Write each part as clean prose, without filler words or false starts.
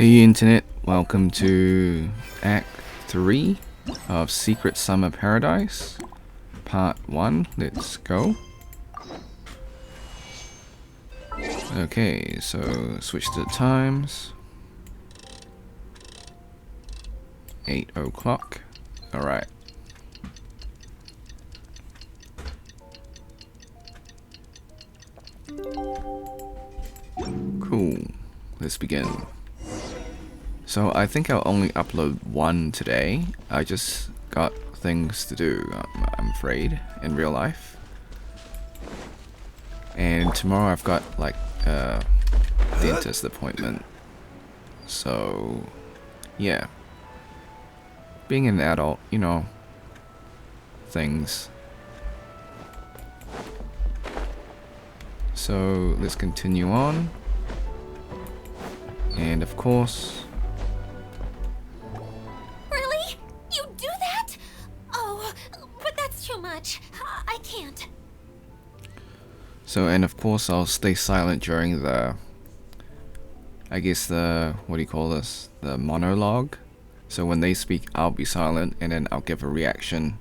Hey internet, welcome to Act 3 of Secret Summer Paradise, Part 1, let's go. Okay, so switch to the times. 8 o'clock, alright. Cool, let's begin. So I think I'll only upload one today. I just got things to do, I'm afraid, in real life. And tomorrow I've got like a dentist appointment. So yeah. Being an adult, you know, things. So let's continue on. And of course, I can't. so and of course I'll stay silent during the, I guess the, what do you call this? The monologue. So when they speak, I'll be silent and then I'll give a reaction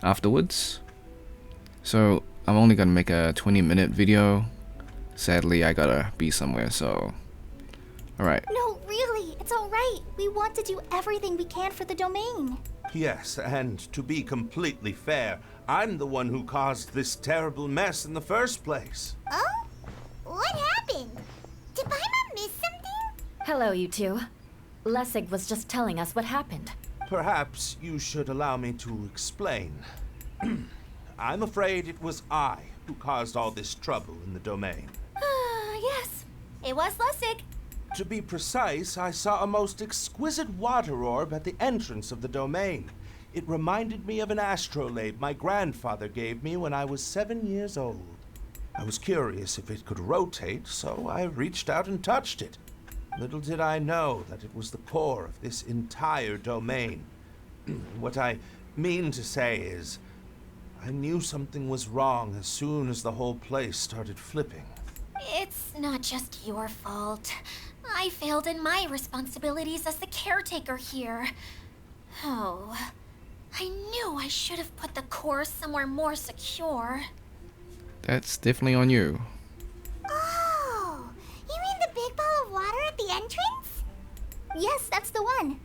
afterwards. So I'm only gonna make a 20-minute video. Sadly, I gotta be somewhere, so alright. No, really, it's alright. We want to do everything we can for the domain. Yes, and to be completely fair, I'm the one who caused this terrible mess in the first place. Oh? What happened? Did Paimon miss something? Hello, you two. Lessig was just telling us what happened. Perhaps you should allow me to explain. I'm afraid it was I who caused all this trouble in the domain. Yes, it was Lessig. To be precise, I saw a most exquisite water orb at the entrance of the domain. It reminded me of an astrolabe my grandfather gave me when I was 7 years old. I was curious if it could rotate, so I reached out and touched it. Little did I know that it was the core of this entire domain. What I mean to say is, I knew something was wrong as soon as the whole place started flipping. It's not just your fault. I failed in my responsibilities as the caretaker here. Oh, I knew I should have put the core somewhere more secure. That's definitely on you. Oh, you mean the big ball of water at the entrance? Yes, that's the one.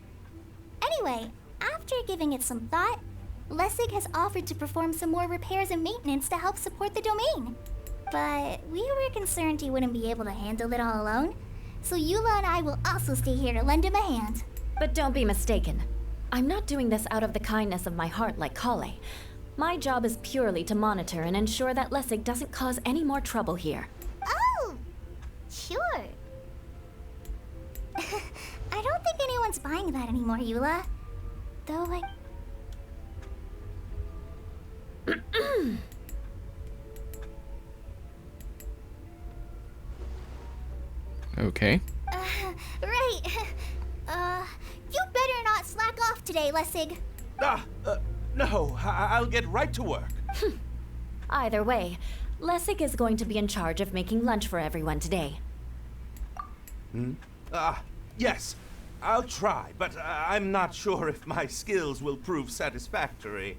Anyway, after giving it some thought, Lessig has offered to perform some more repairs and maintenance to help support the domain. But we were concerned he wouldn't be able to handle it all alone, so Eula and I will also stay here to lend him a hand. But don't be mistaken. I'm not doing this out of the kindness of my heart like Kale. My job is purely to monitor and ensure that Lessig doesn't cause any more trouble here. Oh, sure. I don't think anyone's buying that anymore, Eula. Though, like... Okay. Right. You better not slack off today, Lessig. No, I'll get right to work. Either way, Lessig is going to be in charge of making lunch for everyone today. Yes, I'll try, but I'm not sure if my skills will prove satisfactory.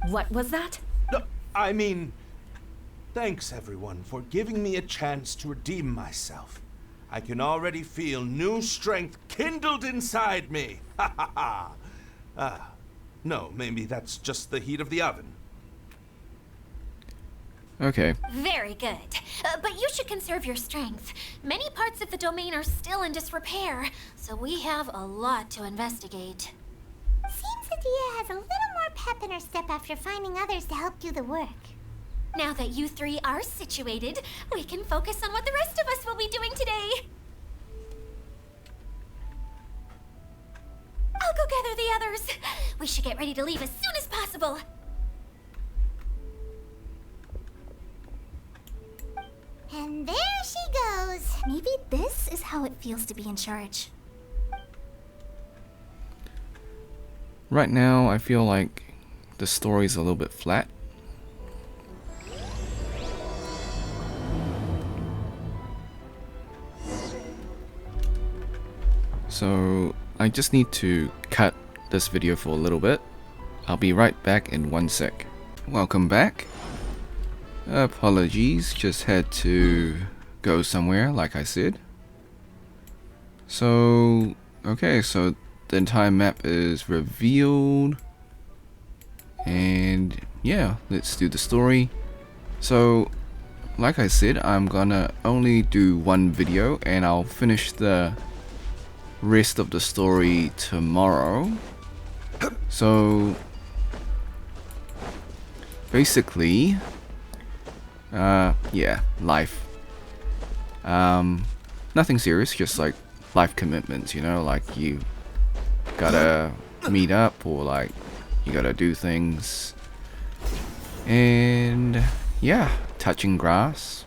What was that? No, I mean, thanks everyone for giving me a chance to redeem myself. I can already feel new strength kindled inside me. Ha ha ha. No, maybe that's just the heat of the oven. Okay. Very good. But you should conserve your strength. Many parts of the domain are still in disrepair, so we have a lot to investigate. Seems Adia has a little more pep in her step after finding others to help do the work. Now that you three are situated, we can focus on what the rest of us will be doing today. I'll go gather the others. We should get ready to leave as soon as possible. And there she goes. Maybe this is how it feels to be in charge. Right now, I feel like the story's a little bit flat. So I just need to cut this video for a little bit. I'll be right back in 1 sec. Welcome back. Apologies, just had to go somewhere like I said. So, okay, so the entire map is revealed. And yeah, let's do the story. So, like I said, I'm gonna only do one video and I'll finish the rest of the story tomorrow. So, basically, yeah, life. Nothing serious, just like life commitments, you know, like you gotta meet up or like you gotta do things. And yeah, touching grass.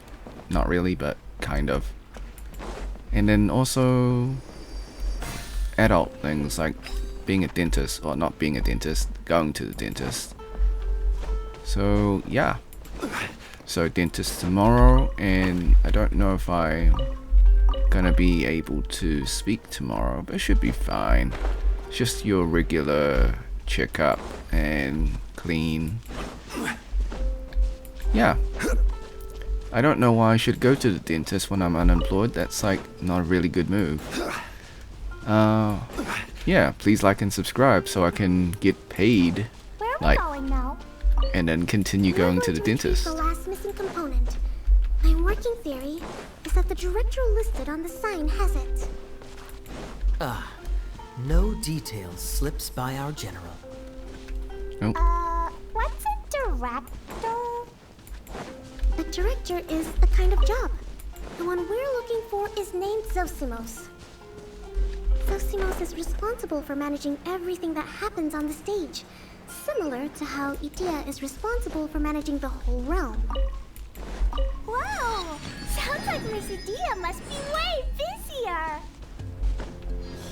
Not really, but kind of. And then also adult things like being a dentist, or not being a dentist, going to the dentist. So yeah. So dentist tomorrow, and I don't know if I'm gonna be able to speak tomorrow, but it should be fine. It's just your regular checkup and clean. Yeah. I don't know why I should go to the dentist when I'm unemployed. That's like not a really good move. Yeah, please like and subscribe so I can get paid. Where are we Like, going now? and then continue going to the dentist. The last missing component. My working theory is that the director listed on the sign has it. No details slips by our general. What's a director? A director is a kind of job. The one we're looking for is named Zosimos. Zosimos is responsible for managing everything that happens on the stage, similar to how Idea is responsible for managing the whole realm. Wow! Sounds like Miss Idea must be way busier!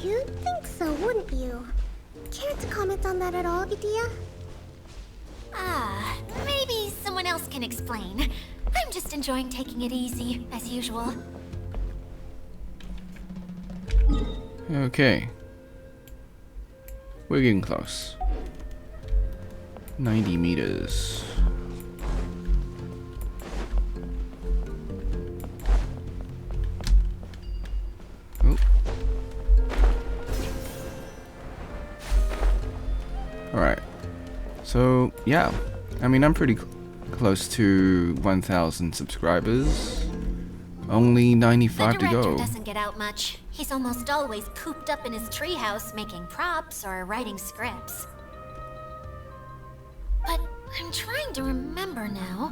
You'd think so, wouldn't you? Care to comment on that at all, Idea? Maybe someone else can explain. I'm just enjoying taking it easy, as usual. Okay. We're getting close. 90 meters. Oh. Alright. So, yeah. I mean, I'm pretty close to 1,000 subscribers. Only 95 The to director go. doesn't get out much. He's almost always cooped up in his treehouse making props or writing scripts. But I'm trying to remember now.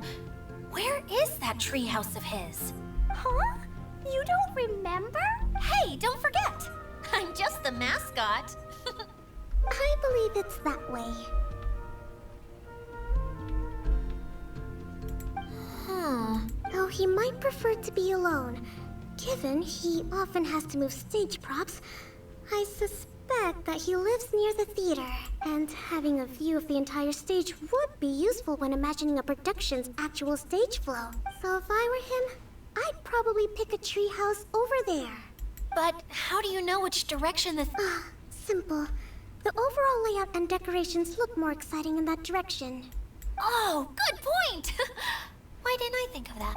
Where is that treehouse of his? Huh? You don't remember? Hey, don't forget! I'm just the mascot. I believe it's that way. Though he might prefer to be alone, given he often has to move stage props, I suspect that he lives near the theater, and having a view of the entire stage would be useful when imagining a production's actual stage flow. So if I were him, I'd probably pick a treehouse over there. But how do you know which direction the... Simple. The overall layout and decorations look more exciting in that direction. Oh, good point! Why didn't I think of that?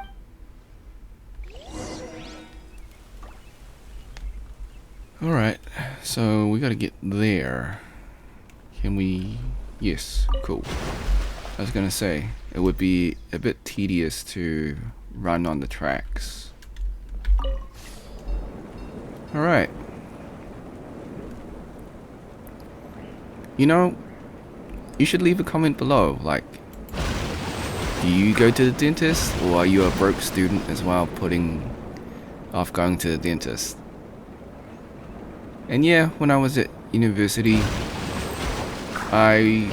Alright, so we gotta get there. Can we... Yes, cool. I was gonna say, it would be a bit tedious to run on the tracks. Alright. You know, you should leave a comment below, like, do you go to the dentist, or are you a broke student as well putting off going to the dentist? And yeah, when I was at university, I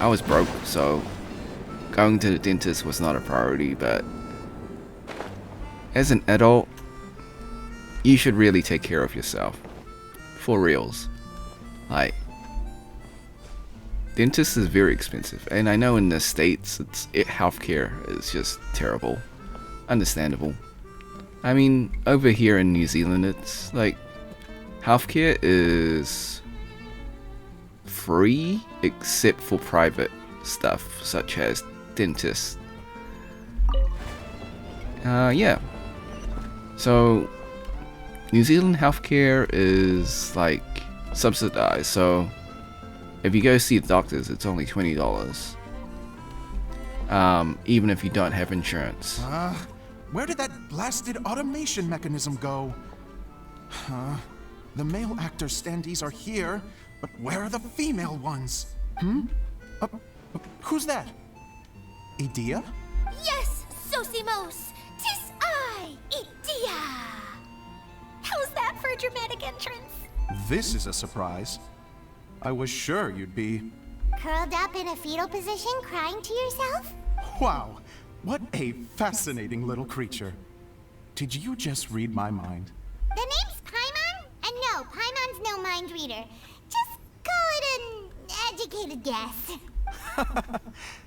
was broke, so going to the dentist was not a priority, but as an adult, you should really take care of yourself. For reals. Like, dentist is very expensive, and I know in the States, healthcare is just terrible. Understandable. I mean, over here in New Zealand, it's like, healthcare is free except for private stuff such as dentists. Yeah. So New Zealand healthcare is like subsidized, so if you go see the doctors, it's only $20. Even if you don't have insurance. Where did that blasted automation mechanism go? The male actor standees are here, but where are the female ones? Who's that? Idea? Yes, Sosimos! 'Tis I, Idea! How's that for a dramatic entrance? This is a surprise. I was sure you'd be... Curled up in a fetal position, crying to yourself? Wow, what a fascinating little creature. Did you just read my mind? The name's Paimon? And no, Paimon's no mind reader. Just call it an educated guess.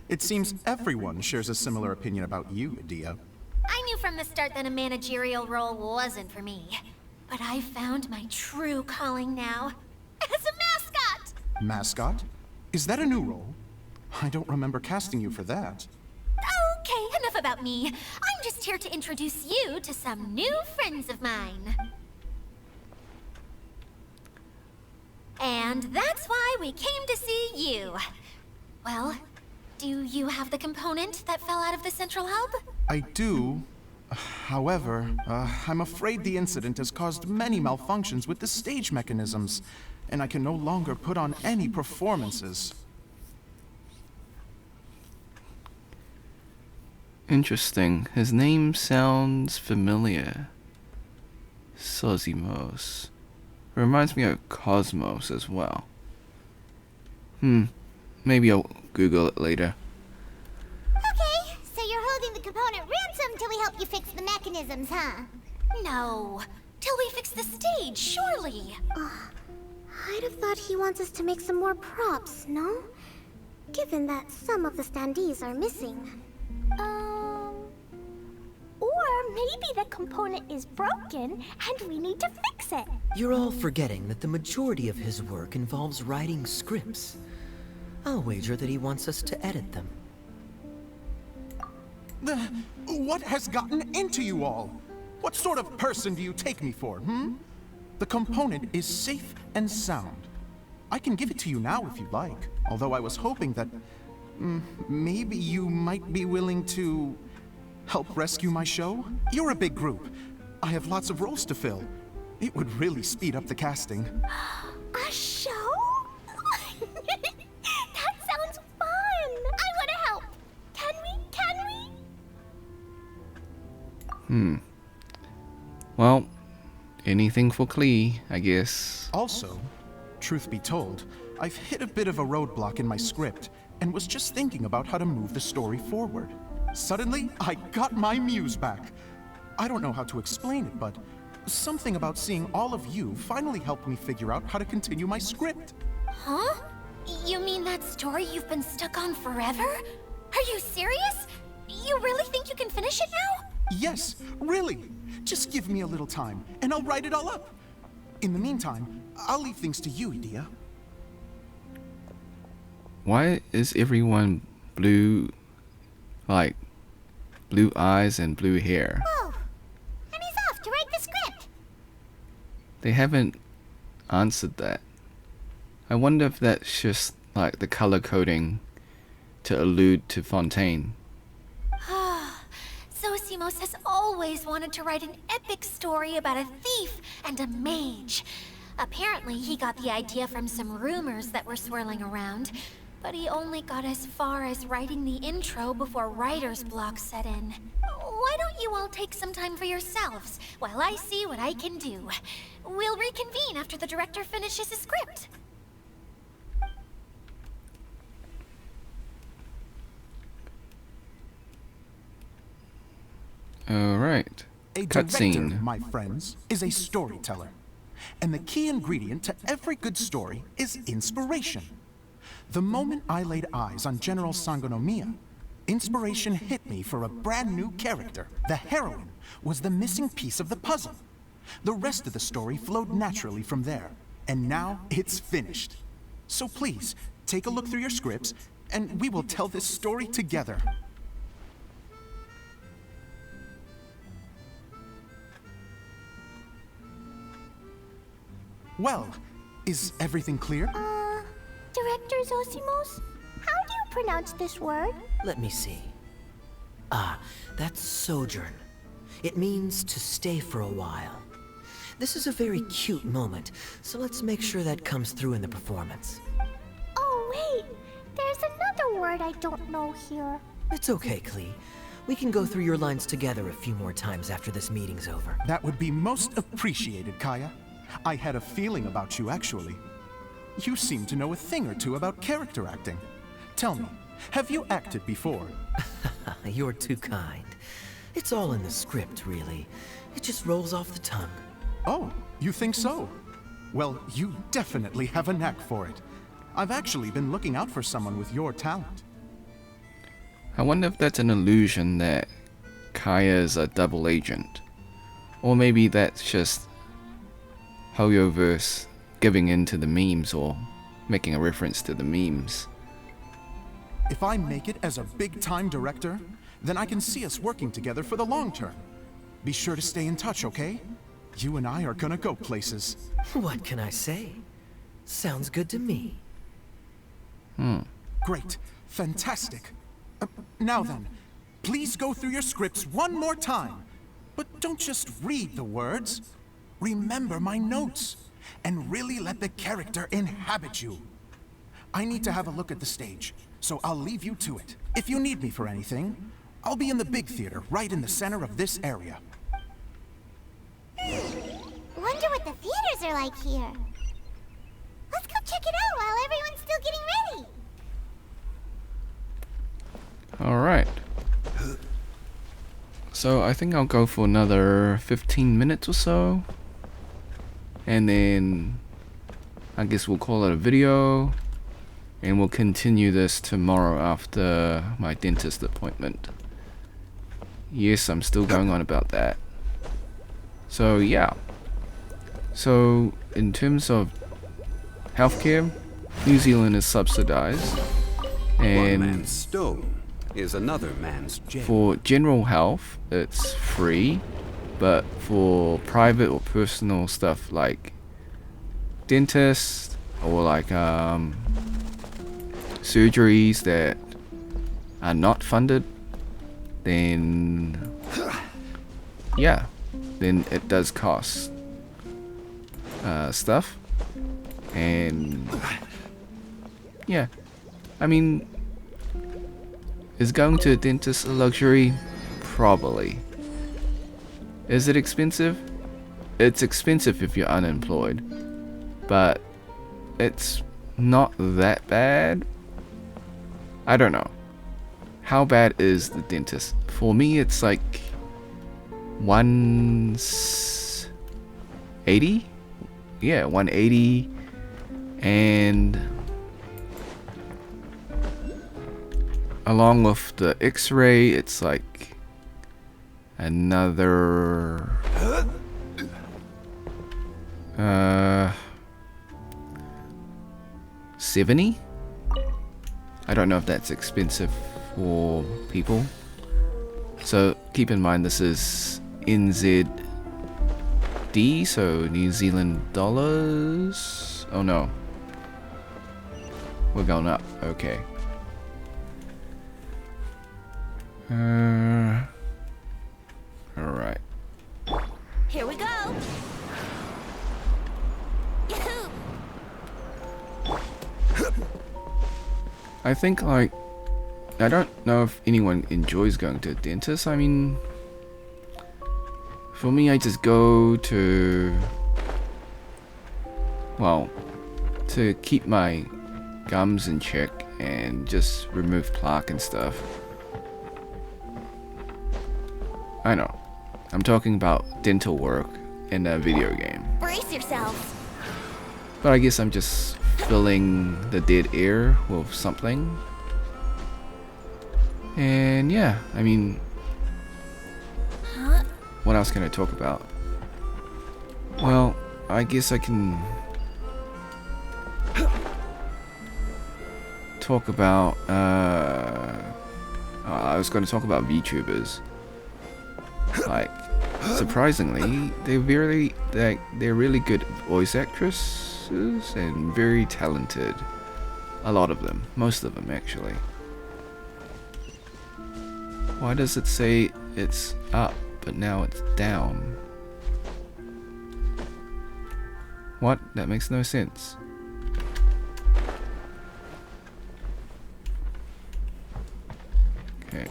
It seems everyone shares a similar opinion about you, Idea. I knew from the start that a managerial role wasn't for me. But I found my true calling now. As a mascot! Mascot? Is that a new role? I don't remember casting you for that. Okay, enough about me. I'm just here to introduce you to some new friends of mine. And that's why we came to see you. Well, do you have the component that fell out of the central hub? I do. However, I'm afraid the incident has caused many malfunctions with the stage mechanisms, and I can no longer put on any performances. Interesting. His name sounds familiar. Sosimos. Reminds me of Cosmos as well. Maybe I'll Google it later. Okay, so you're holding the component ransom till we help you fix the mechanisms, huh? No. Till we fix the stage, surely. I'd have thought he wants us to make some more props, no? Given that some of the standees are missing. Or maybe the component is broken and we need to fix it. You're all forgetting that the majority of his work involves writing scripts. I'll wager that he wants us to edit them. What has gotten into you all? What sort of person do you take me for, The component is safe and sound. I can give it to you now if you'd like, although I was hoping that maybe you might be willing to help rescue my show? You're a big group. I have lots of roles to fill. It would really speed up the casting. A show? That sounds fun! I want to help! Can we? Well, anything for Klee, I guess. Also, truth be told, I've hit a bit of a roadblock in my script and was just thinking about how to move the story forward. Suddenly, I got my muse back. I don't know how to explain it, but something about seeing all of you finally helped me figure out how to continue my script. Huh? You mean that story you've been stuck on forever? Are you serious? You really think you can finish it now? Yes, really. Just give me a little time, and I'll write it all up. In the meantime, I'll leave things to you, Idea. Why is everyone blue, like, blue eyes and blue hair? Oh, and he's off to write the script. They haven't answered that. I wonder if that's just, like, the color coding to allude to Fontaine. Sosimos has always wanted to write an epic story about a thief and a mage. Apparently, he got the idea from some rumors that were swirling around, but he only got as far as writing the intro before writer's block set in. Why don't you all take some time for yourselves while I see what I can do? We'll reconvene after the director finishes his script. Alright. A director, Cutscene. my friends, is a storyteller. And the key ingredient to every good story is inspiration. The moment I laid eyes on General Sangonomiya, inspiration hit me for a brand new character. The heroine was the missing piece of the puzzle. The rest of the story flowed naturally from there, and now it's finished. So please, take a look through your scripts, and we will tell this story together. Well, is everything clear? Director Zosimos, how do you pronounce this word? Let me see. Ah, that's sojourn. It means to stay for a while. This is a very cute moment, so let's make sure that comes through in the performance. Oh, wait. There's another word I don't know here. It's okay, Klee. We can go through your lines together a few more times after this meeting's over. That would be most appreciated, Kaya. I had a feeling about you, actually. You seem to know a thing or two about character acting. Tell me, have you acted before? You're too kind. It's all in the script, really. It just rolls off the tongue. Oh, you think so? Well, you definitely have a knack for it. I've actually been looking out for someone with your talent. I wonder if that's an illusion that Kaya is a double agent. Or maybe that's just Hoyoverse giving in to the memes or making a reference to the memes. If I make it as a big-time director, then I can see us working together for the long term. Be sure to stay in touch, okay? You and I are gonna go places. What can I say? Sounds good to me. Great. Fantastic. Now then, please go through your scripts one more time. But don't just read the words. Remember my notes, and really let the character inhabit you. I need to have a look at the stage, so I'll leave you to it. If you need me for anything, I'll be in the big theater right in the center of this area. Wonder what the theaters are like here. Let's go check it out while everyone's still getting ready. Alright. So I think I'll go for another 15 minutes or so. And then I guess we'll call it a video. And we'll continue this tomorrow after my dentist appointment. Yes, I'm still going on about that. So yeah. So in terms of healthcare, New Zealand is subsidized. One And man's stone is another man's gem. for general health, it's free. But for private or personal stuff like dentists or like surgeries that are not funded, then yeah, then it does cost stuff. And yeah, I mean, is going to a dentist a luxury? Probably. Is it expensive? It's expensive if you're unemployed, but it's not that bad. I don't know. How bad is the dentist? For me, it's like 180. Yeah, 180, and along with the X-ray, it's like another 70. I don't know if that's expensive for people. So keep in mind this is NZD, so New Zealand dollars. Oh no. We're going up. Okay. Alright. Here we go. Yahoo! I think, like, I don't know if anyone enjoys going to a dentist. I mean, for me, I just go to, well, to keep my gums in check and just remove plaque and stuff. I know. I'm talking about dental work in a video game. Brace yourselves. But I guess I'm just filling the dead air with something. And yeah, I mean, what else can I talk about? Well, I guess I can talk about, I was going to talk about VTubers. Like, surprisingly, they're really good voice actresses and very talented. A lot of them, most of them actually. Why does it say it's up, but now it's down? What? That makes no sense. Okay.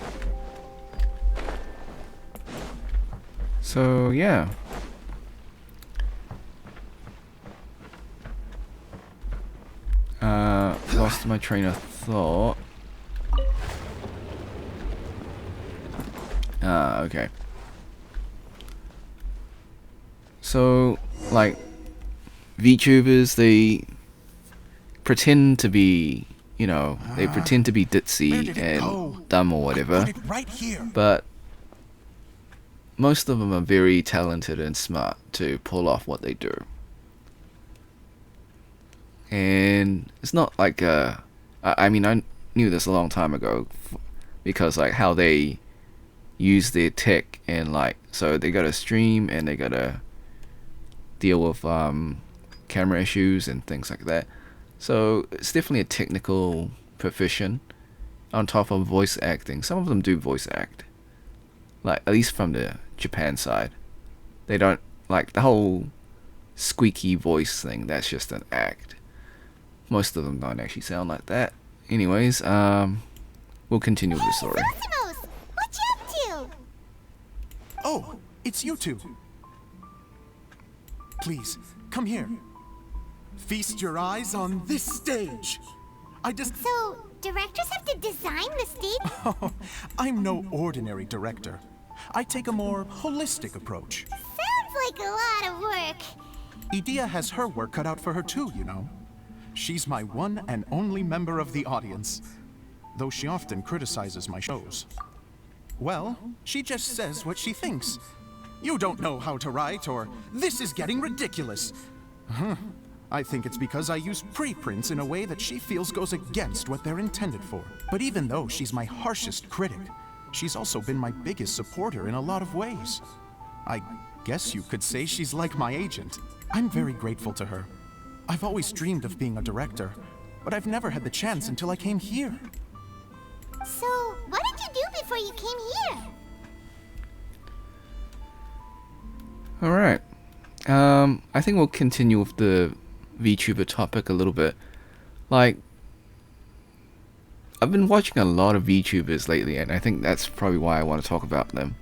So, yeah. Lost my train of thought. Okay. So, like, VTubers, they pretend to be, you know, they pretend to be ditzy and dumb or whatever, Right here. but most of them are very talented and smart to pull off what they do. And it's not like, I mean, I knew this a long time ago, because like how they use their tech, and like, so they gotta stream and they gotta deal with camera issues and things like that. So it's definitely a technical profession on top of voice acting. Some of them do voice act, like at least from the Japan side. They don't like the whole squeaky voice thing. That's just an act. Most of them don't actually sound like that. Anyways, we'll continue with the story. Zosimos, what you up to? Oh, it's you two. Please, come here. Feast your eyes on this stage. So, directors have to design the stage? I'm no ordinary director. I take a more holistic approach. Sounds like a lot of work. Idea has her work cut out for her too, you know. She's my one and only member of the audience, though she often criticizes my shows. Well, she just says what she thinks. You don't know how to write, or this is getting ridiculous. I think it's because I use preprints in a way that she feels goes against what they're intended for. But even though she's my harshest critic, she's also been my biggest supporter in a lot of ways. I guess you could say she's like my agent. I'm very grateful to her. I've always dreamed of being a director, but I've never had the chance until I came here. So, what did you do before you came here? Alright. I think we'll continue with the VTuber topic a little bit. Like, I've been watching a lot of VTubers lately, and I think that's probably why I want to talk about them.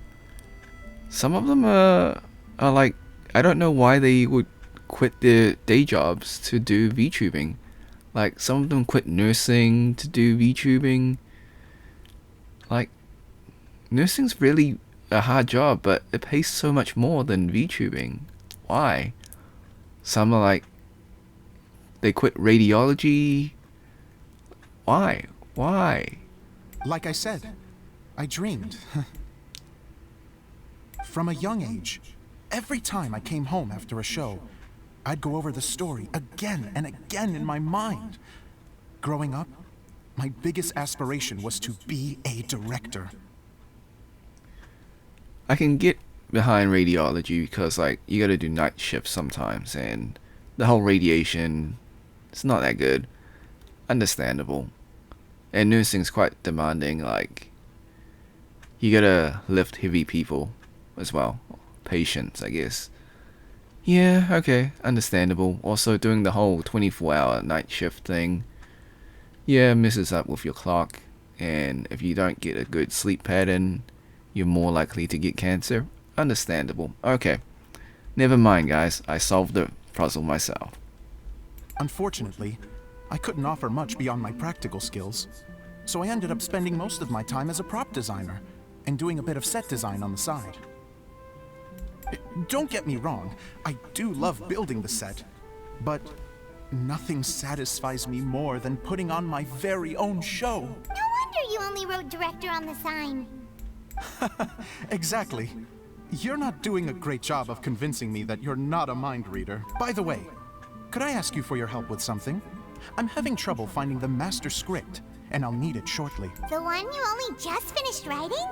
Some of them are like, I don't know why they would quit their day jobs to do VTubing. Like, some of them quit nursing to do VTubing. Like, nursing's really a hard job, but it pays so much more than VTubing. Why? Some are like, they quit radiology. Why? Why? Like I said, I dreamed. From a young age, every time I came home after a show, I'd go over the story again and again in my mind. Growing up, my biggest aspiration was to be a director. I can get behind radiology because, like, you gotta do night shifts sometimes, and the whole radiation, it's not that good. Understandable. And nursing's quite demanding, like, you gotta lift heavy people as well. Patients, I guess. Yeah, okay, understandable. Also, doing the whole 24-hour night shift thing, yeah, messes up with your clock, and if you don't get a good sleep pattern, you're more likely to get cancer. Understandable. Okay. Never mind, guys. I solved the puzzle myself. Unfortunately, I couldn't offer much beyond my practical skills, so I ended up spending most of my time as a prop designer and doing a bit of set design on the side. Don't get me wrong, I do love building the set, but nothing satisfies me more than putting on my very own show. No wonder you only wrote director on the sign. Exactly. You're not doing a great job of convincing me that you're not a mind reader. By the way, could I ask you for your help with something? I'm having trouble finding the master script, and I'll need it shortly. The one you only just finished writing?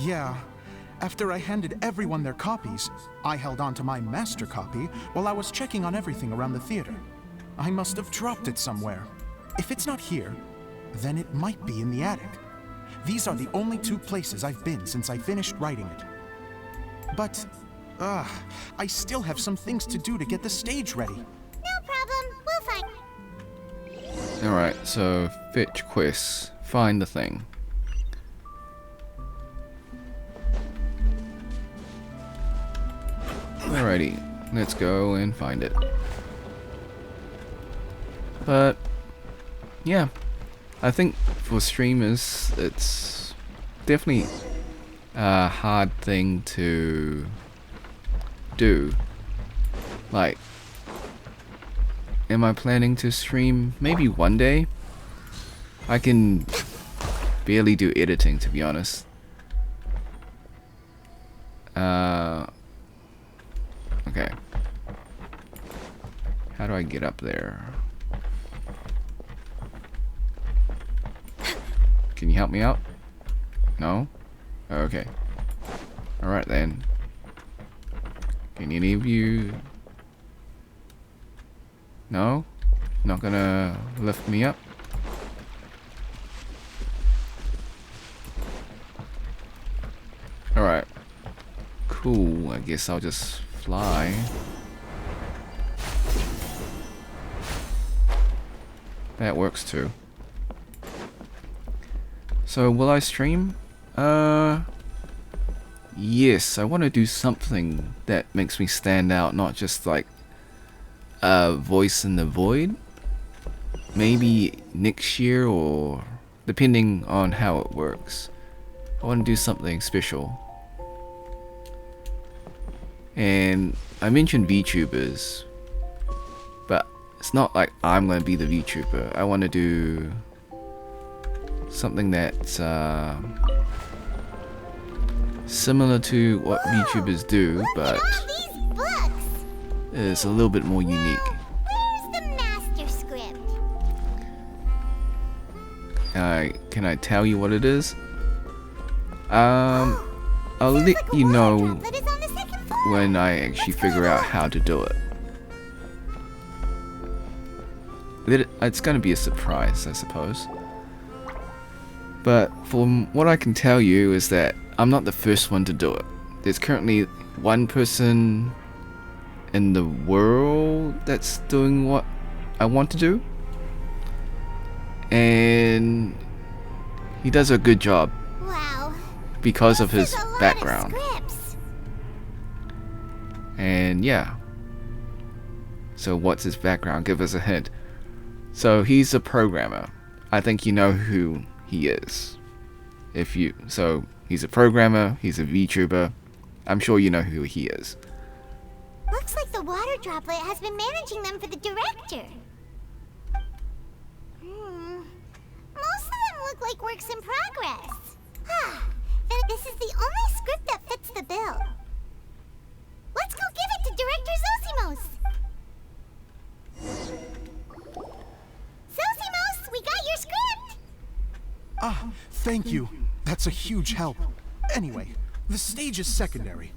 Yeah. After I handed everyone their copies, I held on to my master copy while I was checking on everything around the theater. I must have dropped it somewhere. If it's not here, then it might be in the attic. These are the only two places I've been since I finished writing it. But, I still have some things to do to get the stage ready. No problem. We'll find. Alright, so fetch quest. Find the thing. Alrighty, let's go and find it. But, yeah. I think for streamers, it's definitely a hard thing to do. Like, am I planning to stream maybe one day? I can barely do editing, to be honest. Okay. How do I get up there? Can you help me out? No? Okay. Alright then. Can any of you... No? Not gonna lift me up? Alright. Cool. I guess I'll just fly. That works too. So will I stream? Yes, I want to do something that makes me stand out, not just like a voice in the void. Maybe next year, or depending on how it works. I want to do something special. And I mentioned VTubers, but it's not like I'm going to be the VTuber. I want to do something that's similar to what VTubers do, but is a little bit more unique. Where's the master script? Can I tell you what it is? I'll let you know when I actually figure out how to do it. It's gonna be a surprise, I suppose. But from what I can tell you is that I'm not the first one to do it. There's currently one person in the world that's doing what I want to do. And he does a good job. Wow. Because of his This is a lot of background. scripts. And yeah. So what's his background? Give us a hint. So he's a programmer. I think you know who he is. So he's a programmer, he's a VTuber. I'm sure you know who he is. Looks like the water droplet has been managing them for the director. Most of them look like works in progress. Then this is the only script that fits the bill. Let's go give it to Director Zosimos. Zosimos, we got your script! Ah, thank you. That's a huge help. Anyway, the stage is secondary.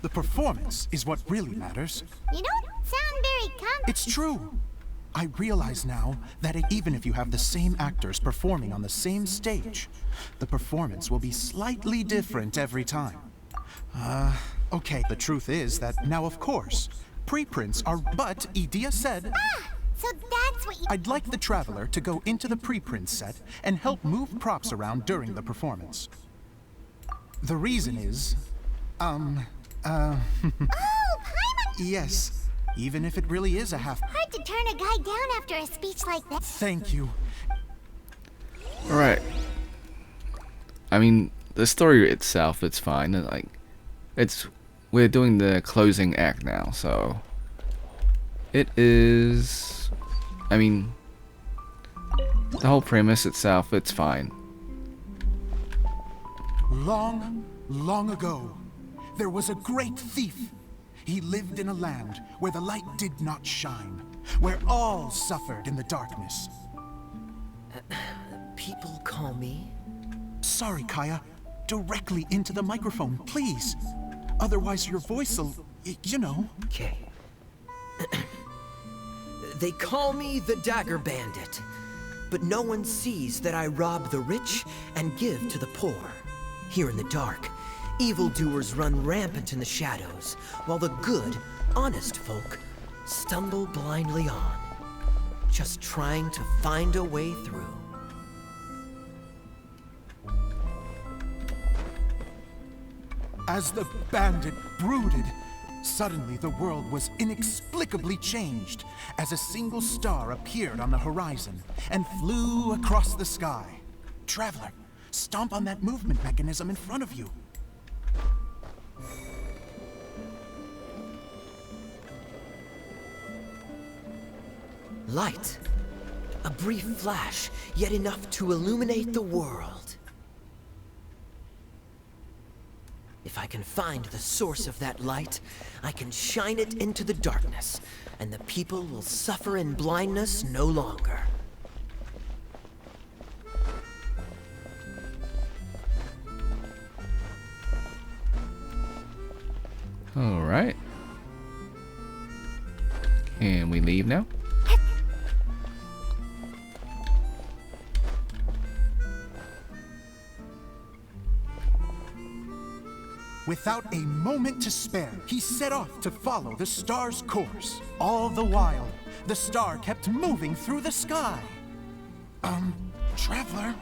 The performance is what really matters. You don't sound very confident. It's true. I realize now that even if you have the same actors performing on the same stage, the performance will be slightly different every time. Okay, the truth is that now, of course, preprints are, but Edea said... So that's what you... I'd like the Traveler to go into the preprint set and help move props around during the performance. The reason is... Oh, Paimon! Yes, even if it really is a half... Hard to turn a guy down after a speech like that. Thank you. Alright. I mean, the story itself, it's fine. Like, we're doing the closing act now, so it is, I mean, the whole premise itself, it's fine. Long, long ago, there was a great thief. He lived in a land where the light did not shine, where all suffered in the darkness. People call me... Sorry, Kaya. Directly into the microphone, please. Otherwise your voice'll... you know. Okay. They call me the Dagger Bandit, but no one sees that I rob the rich and give to the poor. Here in the dark, evildoers run rampant in the shadows, while the good, honest folk stumble blindly on, just trying to find a way through. As the bandit brooded, suddenly the world was inexplicably changed as a single star appeared on the horizon and flew across the sky. Traveler, stomp on that movement mechanism in front of you. Light. A brief flash, yet enough to illuminate the world. If I can find the source of that light, I can shine it into the darkness, and the people will suffer in blindness no longer. Alright. Can we leave now? Without a moment to spare, he set off to follow the star's course. All the while, the star kept moving through the sky. Traveler,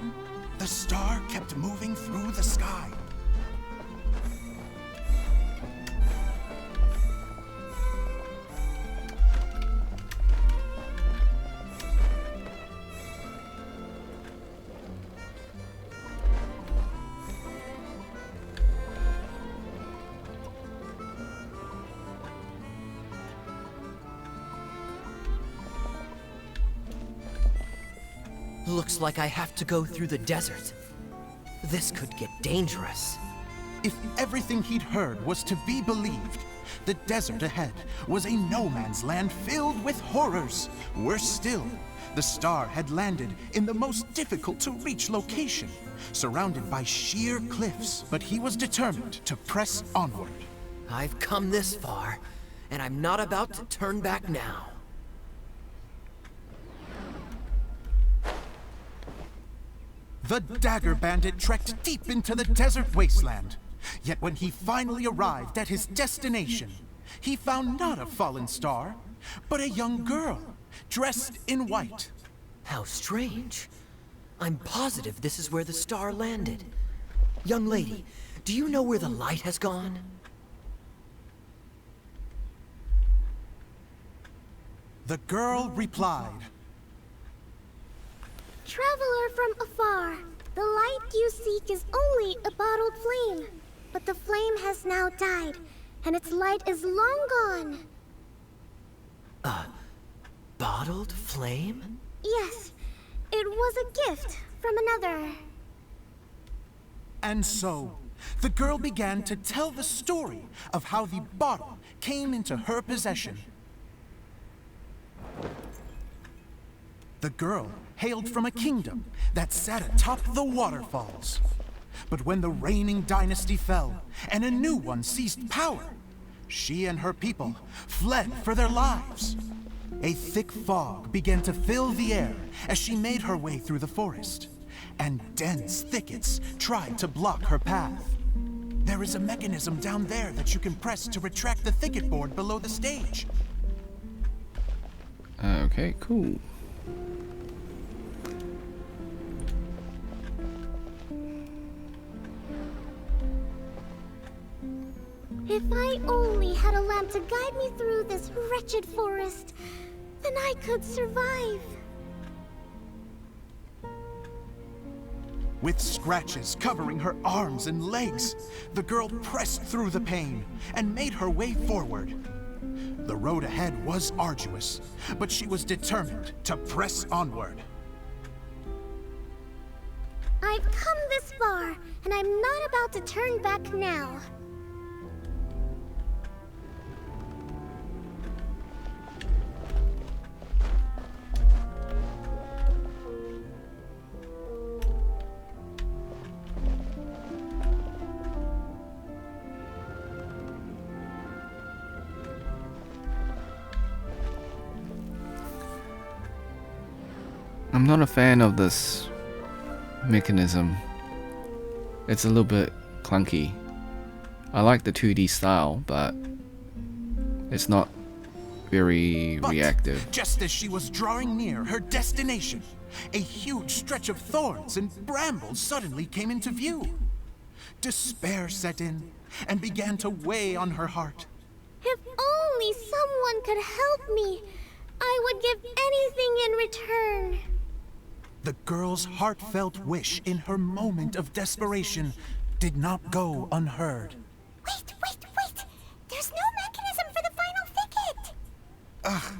the star kept moving through the sky. Looks like I have to go through the desert. This could get dangerous. If everything he'd heard was to be believed, the desert ahead was a no-man's land filled with horrors. Worse still, the star had landed in the most difficult-to-reach location, surrounded by sheer cliffs. But he was determined to press onward. I've come this far, and I'm not about to turn back now. The Dagger Bandit trekked deep into the desert wasteland. Yet when he finally arrived at his destination, he found not a fallen star, but a young girl, dressed in white. How strange. I'm positive this is where the star landed. Young lady, do you know where the light has gone? The girl replied, Traveler from afar, the light you seek is only a bottled flame. But the flame has now died, and its light is long gone. Bottled flame? Yes, it was a gift from another. And so, the girl began to tell the story of how the bottle came into her possession. The girl hailed from a kingdom that sat atop the waterfalls. But when the reigning dynasty fell and a new one seized power, she and her people fled for their lives. A thick fog began to fill the air as she made her way through the forest, and dense thickets tried to block her path. There is a mechanism down there that you can press to retract the thicket board below the stage. Okay, cool. If I only had a lamp to guide me through this wretched forest, then I could survive. With scratches covering her arms and legs, the girl pressed through the pain and made her way forward. The road ahead was arduous, but she was determined to press onward. I've come this far, and I'm not about to turn back now. I'm not a fan of this mechanism. It's a little bit clunky. I like the 2D style, but it's not very But reactive. just as she was drawing near her destination, a huge stretch of thorns and brambles suddenly came into view. Despair set in and began to weigh on her heart. If only someone could help me, I would give anything in return. The girl's heartfelt wish in her moment of desperation did not go unheard. Wait! There's no mechanism for the final thicket! Ugh,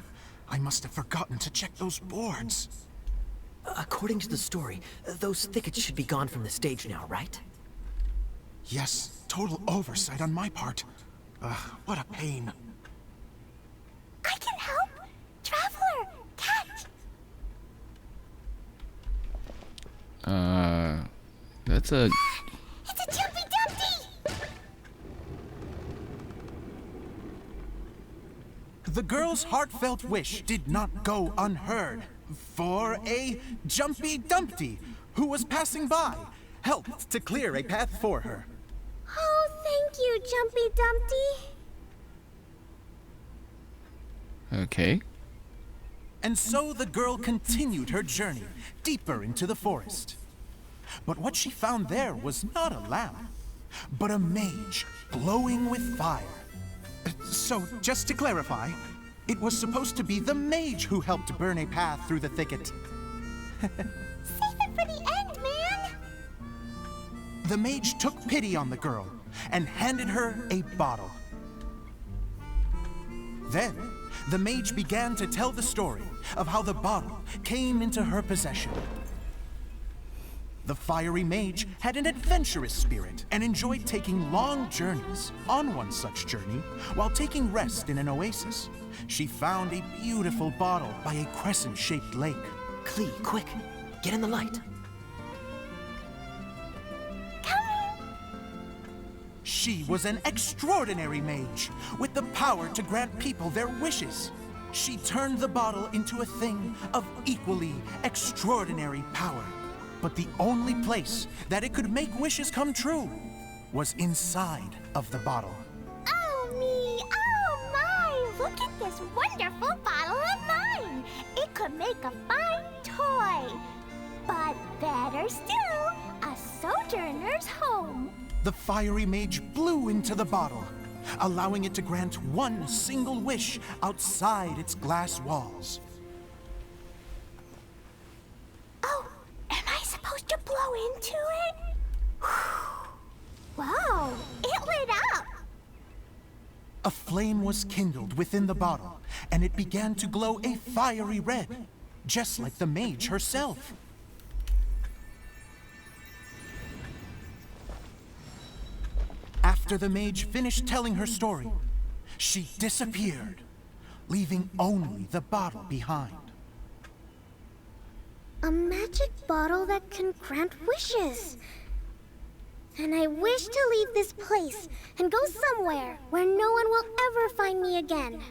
I must have forgotten to check those boards. According to the story, those thickets should be gone from the stage now, right? Yes, total oversight on my part. Ugh, what a pain. I can help! Traveler! Cat! That's a... It's a Jumpy Dumpty! The girl's heartfelt wish did not go unheard, for a Jumpy Dumpty, who was passing by, helped to clear a path for her. Oh, thank you, Jumpy Dumpty. Okay. And so the girl continued her journey deeper into the forest. But what she found there was not a lamp, but a mage glowing with fire. So, just to clarify, it was supposed to be the mage who helped burn a path through the thicket. Save it for the end, man! The mage took pity on the girl and handed her a bottle. Then, the mage began to tell the story of how the bottle came into her possession. The fiery mage had an adventurous spirit and enjoyed taking long journeys. On one such journey, while taking rest in an oasis, she found a beautiful bottle by a crescent-shaped lake. Klee, quick, get in the light. She was an extraordinary mage with the power to grant people their wishes. She turned the bottle into a thing of equally extraordinary power. But the only place that it could make wishes come true was inside of the bottle. Oh me! Oh my! Look at this wonderful bottle of mine! It could make a fine toy! But better still, a sojourner's home! The fiery mage blew into the bottle, allowing it to grant one single wish outside its glass walls. Oh, am I supposed to blow into it? Wow, it lit up! A flame was kindled within the bottle, and it began to glow a fiery red, just like the mage herself. After the mage finished telling her story, she disappeared, leaving only the bottle behind. A magic bottle that can grant wishes. And I wish to leave this place and go somewhere where no one will ever find me again.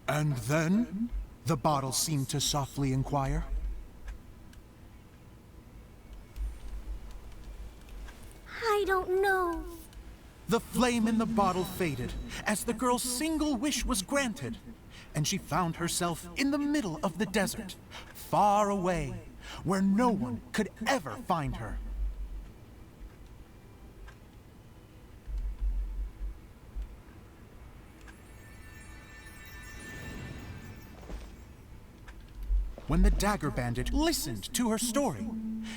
And then, the bottle seemed to softly inquire. I don't know. The flame in the bottle faded as the girl's single wish was granted, and she found herself in the middle of the desert, far away, where no one could ever find her. When the dagger bandit listened to her story,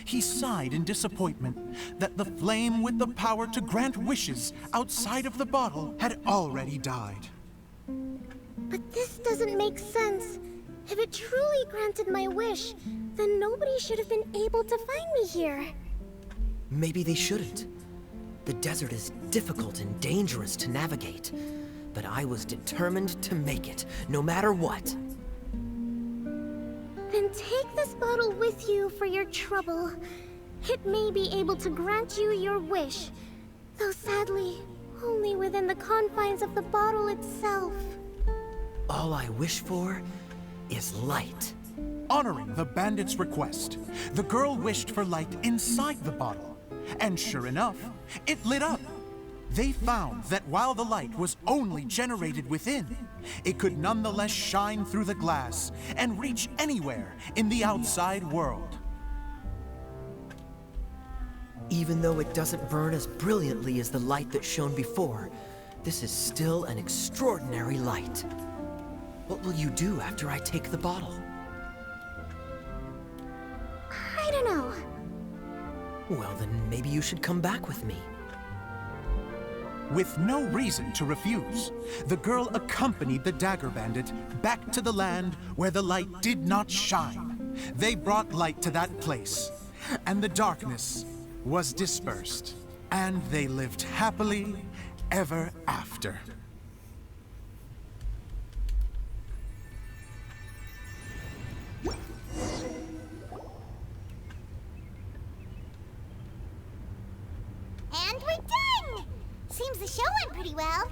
he sighed in disappointment that the flame with the power to grant wishes outside of the bottle had already died. But this doesn't make sense. If it truly granted my wish, then nobody should have been able to find me here. Maybe they shouldn't. The desert is difficult and dangerous to navigate, but I was determined to make it, no matter what. Then take this bottle with you for your trouble. It may be able to grant you your wish, though sadly, only within the confines of the bottle itself. All I wish for is light. Honoring the bandit's request, the girl wished for light inside the bottle. And sure enough, it lit up. They found that while the light was only generated within, it could nonetheless shine through the glass and reach anywhere in the outside world. Even though it doesn't burn as brilliantly as the light that shone before, this is still an extraordinary light. What will you do after I take the bottle? I don't know. Well, then maybe you should come back with me. With no reason to refuse, the girl accompanied the dagger bandit back to the land where the light did not shine. They brought light to that place, and the darkness was dispersed, and they lived happily ever after. And we're done! Seems the show went pretty well.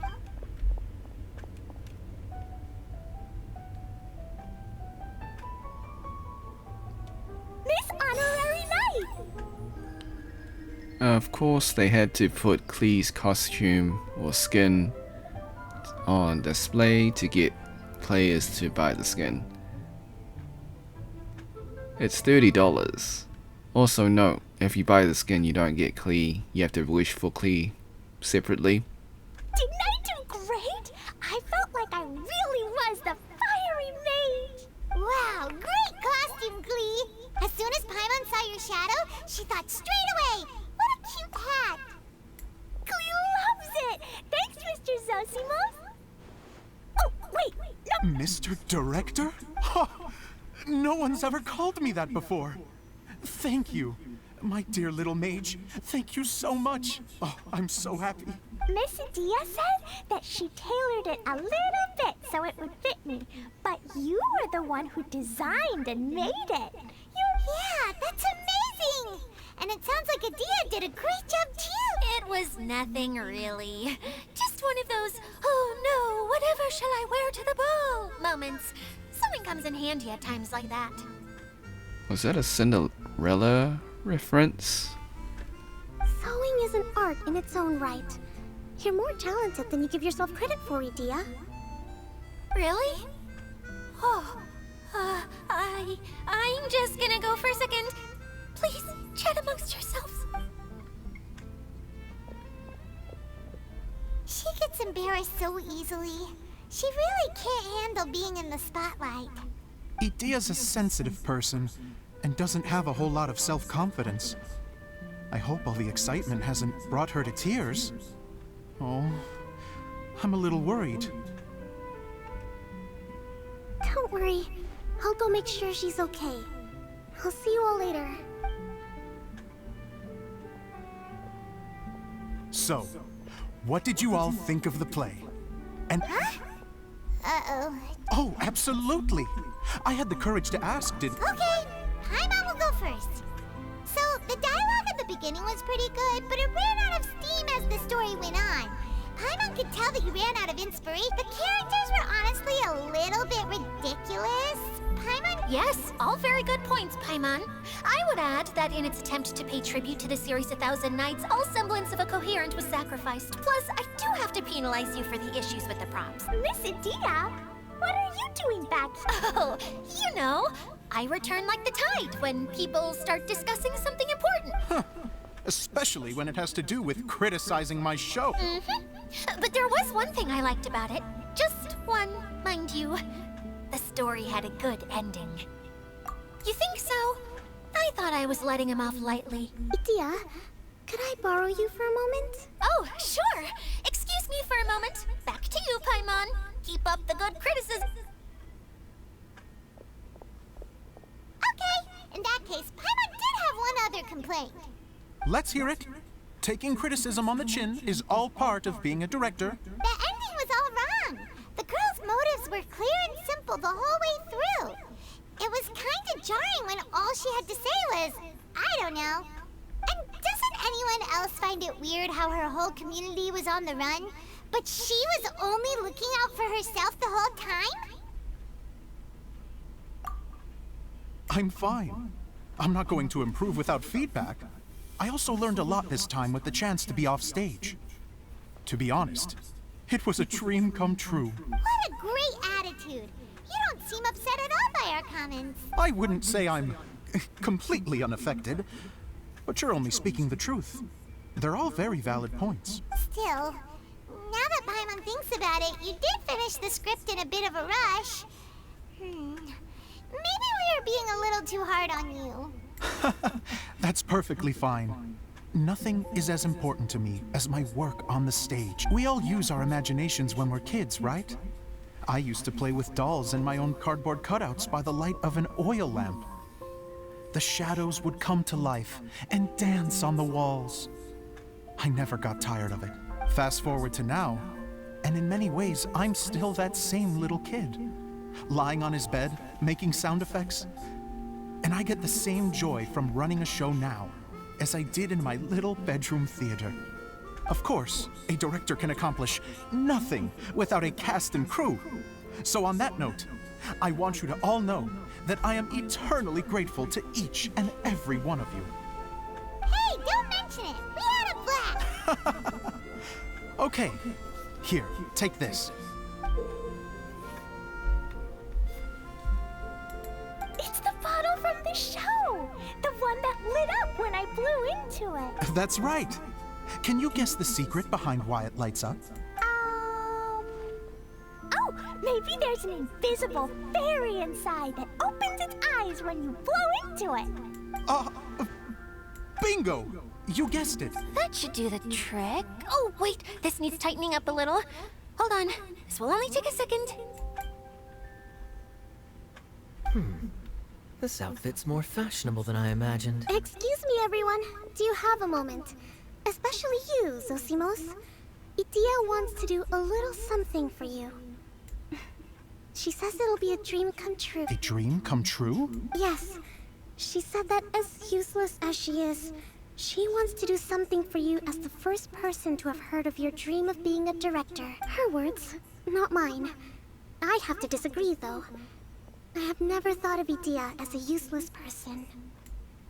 Miss Honorary Knight! Of course, they had to put Klee's costume or skin on display to get players to buy the skin. It's $30. Also note, if you buy the skin you don't get Klee, you have to wish for Klee separately. Didn't I do great? I felt like I really was the fiery mage! Wow, great costume, Glee! As soon as Paimon saw your shadow, she thought straight away, what a cute hat! Glee loves it! Thanks, Mr. Zosimos! Oh, wait, no! Mr. Director? Ha! No one's ever called me that before. Thank you. My dear little mage, thank you so much. Oh, I'm so happy. Miss Dia said that she tailored it a little bit so it would fit me, but you were the one who designed and made it. Yeah, that's amazing! And it sounds like Adia did a great job too. It was nothing really. Just one of those, oh no, whatever shall I wear to the ball moments. Sewing comes in handy at times like that. Was that a Cinderella reference? Sewing is an art in its own right. You're more talented than you give yourself credit for, Adia. Really? Oh, I'm just gonna go for a second. Please, chat amongst yourselves. She gets embarrassed so easily. She really can't handle being in the spotlight. Idia's a sensitive person and doesn't have a whole lot of self-confidence. I hope all the excitement hasn't brought her to tears. Oh, I'm a little worried. Don't worry. I'll go make sure she's okay. I'll see you all later. So, what did you all think of the play? And Uh-oh. oh, absolutely. I had the courage to ask, Okay, Paimon will go first. So, the dialogue at the beginning was pretty good, but it ran out of steam as the story went on. Paimon could tell that you ran out of inspiration. The characters were honestly a little bit ridiculous. Paimon? Yes, all very good points, Paimon. I would add that in its attempt to pay tribute to the series 1,000 Nights, all semblance of a coherent was sacrificed. Plus, I do have to penalize you for the issues with the props. Miss Adia, what are you doing back here? Oh, you know, I return like the tide when people start discussing something important. especially when it has to do with criticizing my show. But there was one thing I liked about it. Just one, mind you. The story had a good ending. You think so? I thought I was letting him off lightly. Adia, could I borrow you for a moment? Oh, sure. Excuse me for a moment. Back to you, Paimon. Keep up the good criticism. Okay, in that case, Paimon did have one other complaint. Let's hear it. Taking criticism on the chin is all part of being a director. The ending was all wrong. The girl's motives were clear and simple the whole way through. It was kind of jarring when all she had to say was, I don't know. And doesn't anyone else find it weird how her whole community was on the run, but she was only looking out for herself the whole time? I'm fine. I'm not going to improve without feedback. I also learned a lot this time with the chance to be off stage. To be honest, it was a dream come true. What a great attitude. You don't seem upset at all by our comments. I wouldn't say I'm completely unaffected, but you're only speaking the truth. They're all very valid points. Still, now that Paimon thinks about it, you did finish the script in a bit of a rush. Maybe we were being a little too hard on you. That's perfectly fine. Nothing is as important to me as my work on the stage. We all use our imaginations when we're kids, right? I used to play with dolls and my own cardboard cutouts by the light of an oil lamp. The shadows would come to life and dance on the walls. I never got tired of it. Fast forward to now, and in many ways, I'm still that same little kid. Lying on his bed, making sound effects. And I get the same joy from running a show now as I did in my little bedroom theater. Of course, a director can accomplish nothing without a cast and crew. So on that note, I want you to all know that I am eternally grateful to each and every one of you. Hey, don't mention it. We had a blast. Okay, here, take this. It's the bottle from the show. The one that lit up when I blew into it. That's right. Can you guess the secret behind why it lights up? Oh, maybe there's an invisible fairy inside that opens its eyes when you blow into it. Bingo! You guessed it. That should do the trick. Oh, wait, this needs tightening up a little. Hold on, this will only take a second. This outfit's more fashionable than I imagined. Excuse me, everyone. Do you have a moment? Especially you, Zosimos. Itia wants to do a little something for you. She says it'll be a dream come true. A dream come true? Yes. She said that as useless as she is, she wants to do something for you as the first person to have heard of your dream of being a director. Her words, not mine. I have to disagree, though. I have never thought of Itia as a useless person.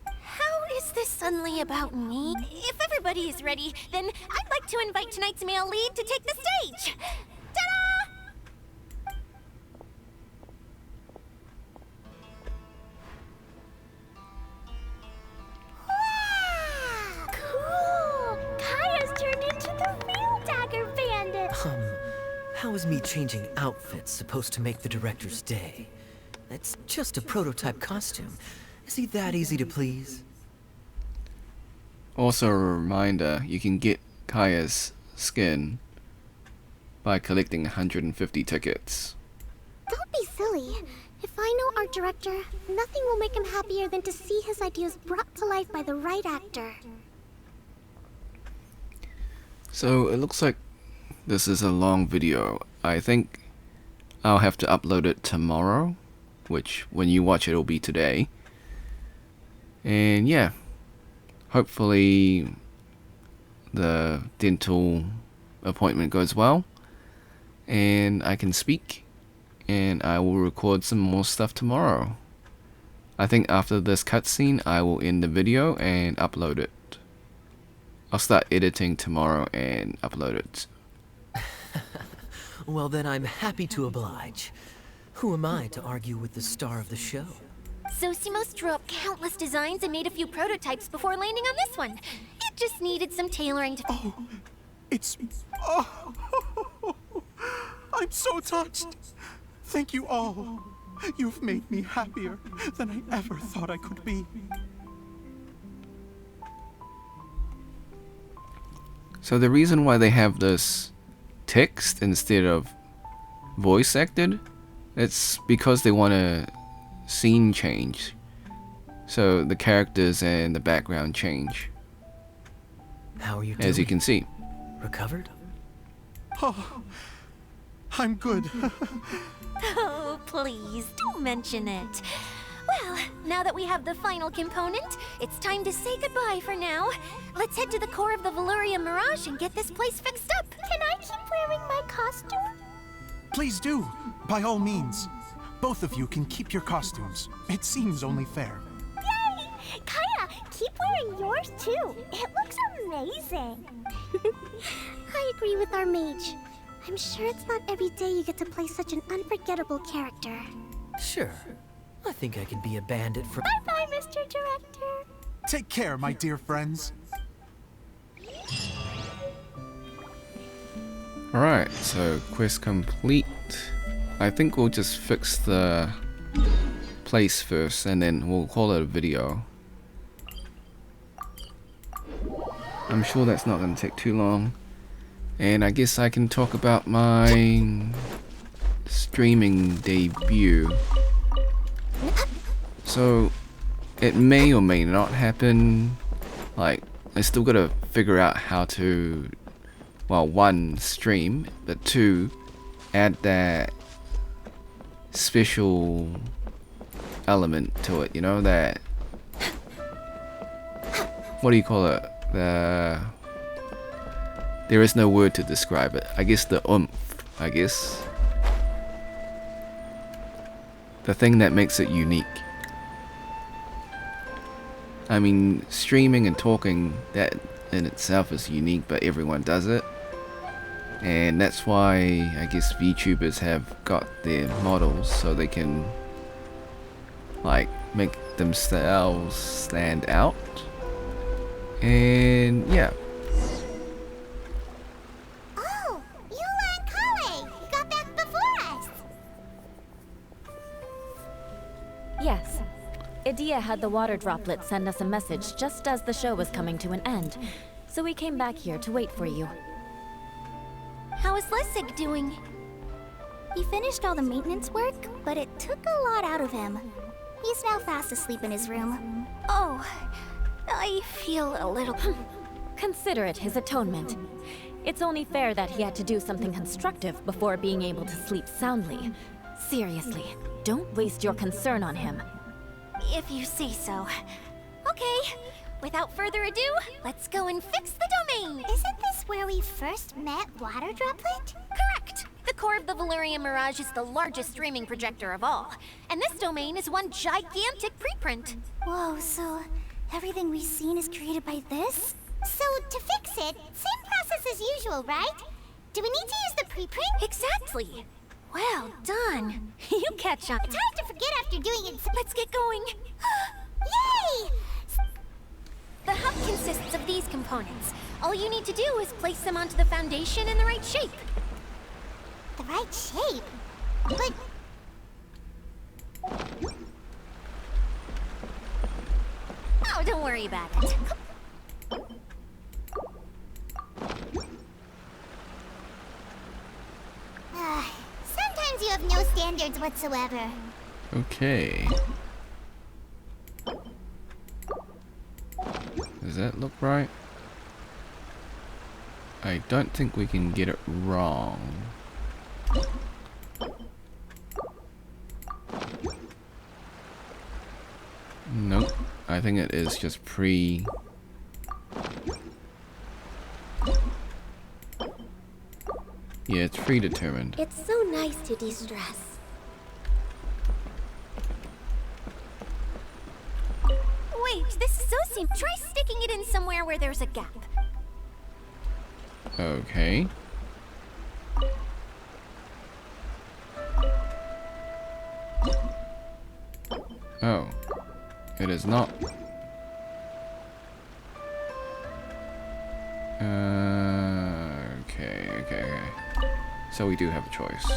How is this suddenly about me? If everybody is ready, then I'd like to invite tonight's male lead to take the stage. Ta-da! Wow! Cool! Kaya's turned into the real Dagger Bandit! How is me changing outfits supposed to make the director's day? It's just a prototype costume. Is he that easy to please? Also a reminder, you can get Kaya's skin by collecting 150 tickets. Don't be silly. If I know our director, nothing will make him happier than to see his ideas brought to life by the right actor. So it looks like this is a long video. I think I'll have to upload it tomorrow, which when you watch it will be today. And yeah, hopefully the dental appointment goes well and I can speak, and I will record some more stuff tomorrow. I think after this cutscene I will end the video and upload it. I'll start editing tomorrow and upload it. Well, then I'm happy to oblige. Who am I to argue with the star of the show? Zosimos drew up countless designs and made a few prototypes before landing on this one. It just needed some tailoring to... Oh, it's... Oh, I'm so touched. Thank you all. You've made me happier than I ever thought I could be. So the reason why they have this text instead of voice acted, it's because they want a scene change. So the characters and the background change. How are you doing? As you can see. Recovered? Oh, I'm good. Oh, please, don't mention it. Well, now that we have the final component, it's time to say goodbye for now. Let's head to the core of the Valuria Mirage and get this place fixed up. Can I keep wearing my costume? Please do, by all means. Both of you can keep your costumes. It seems only fair. Yay! Kaya, keep wearing yours too. It looks amazing. I agree with our mage. I'm sure it's not every day you get to play such an unforgettable character. Sure. I think I can be a bandit for— Bye-bye, Mr. Director. Take care, my dear friends. Alright, so quest complete. I think we'll just fix the place first and then we'll call it a video. I'm sure that's not going to take too long. And I guess I can talk about my streaming debut. So it may or may not happen. Like, I still gotta figure out how to, well, one, stream, but two, add that special element to it, you know, that, what do you call it, there is no word to describe it. I guess the oomph, I guess. The thing that makes it unique. I mean, streaming and talking, that in itself is unique, but everyone does it. And that's why I guess VTubers have got their models so they can, like, make themselves stand out. And yeah. Oh, Eula and Kale, you got back before us. Yes. Idia had the water droplet send us a message just as the show was coming to an end. So we came back here to wait for you. How is Lessig doing? He finished all the maintenance work, but it took a lot out of him. He's now fast asleep in his room. Oh, I feel a little... Consider it his atonement. It's only fair that he had to do something constructive before being able to sleep soundly. Seriously, don't waste your concern on him. If you say so. Okay, without further ado, let's go and fix the domain! Isn't this where we first met Water Droplet? Correct! The core of the Valerian Mirage is the largest streaming projector of all. And this domain is one gigantic preprint. Whoa, so everything we've seen is created by this? So to fix it, same process as usual, right? Do we need to use the preprint? Exactly! Well done! You catch on. It's hard to forget after doing it. Let's get going! Yay! The hub consists of these components. All you need to do is place them onto the foundation in the right shape. The right shape? But... Oh, don't worry about it. Sometimes you have no standards whatsoever. Okay. Does that look right? I don't think we can get it wrong. Nope. I think it is just pre... Yeah, it's predetermined. It's so nice to de-stress. Wait, this is so simple. Try sticking it in somewhere where there's a gap. Okay. Oh. It is not. Okay. So we do have a choice.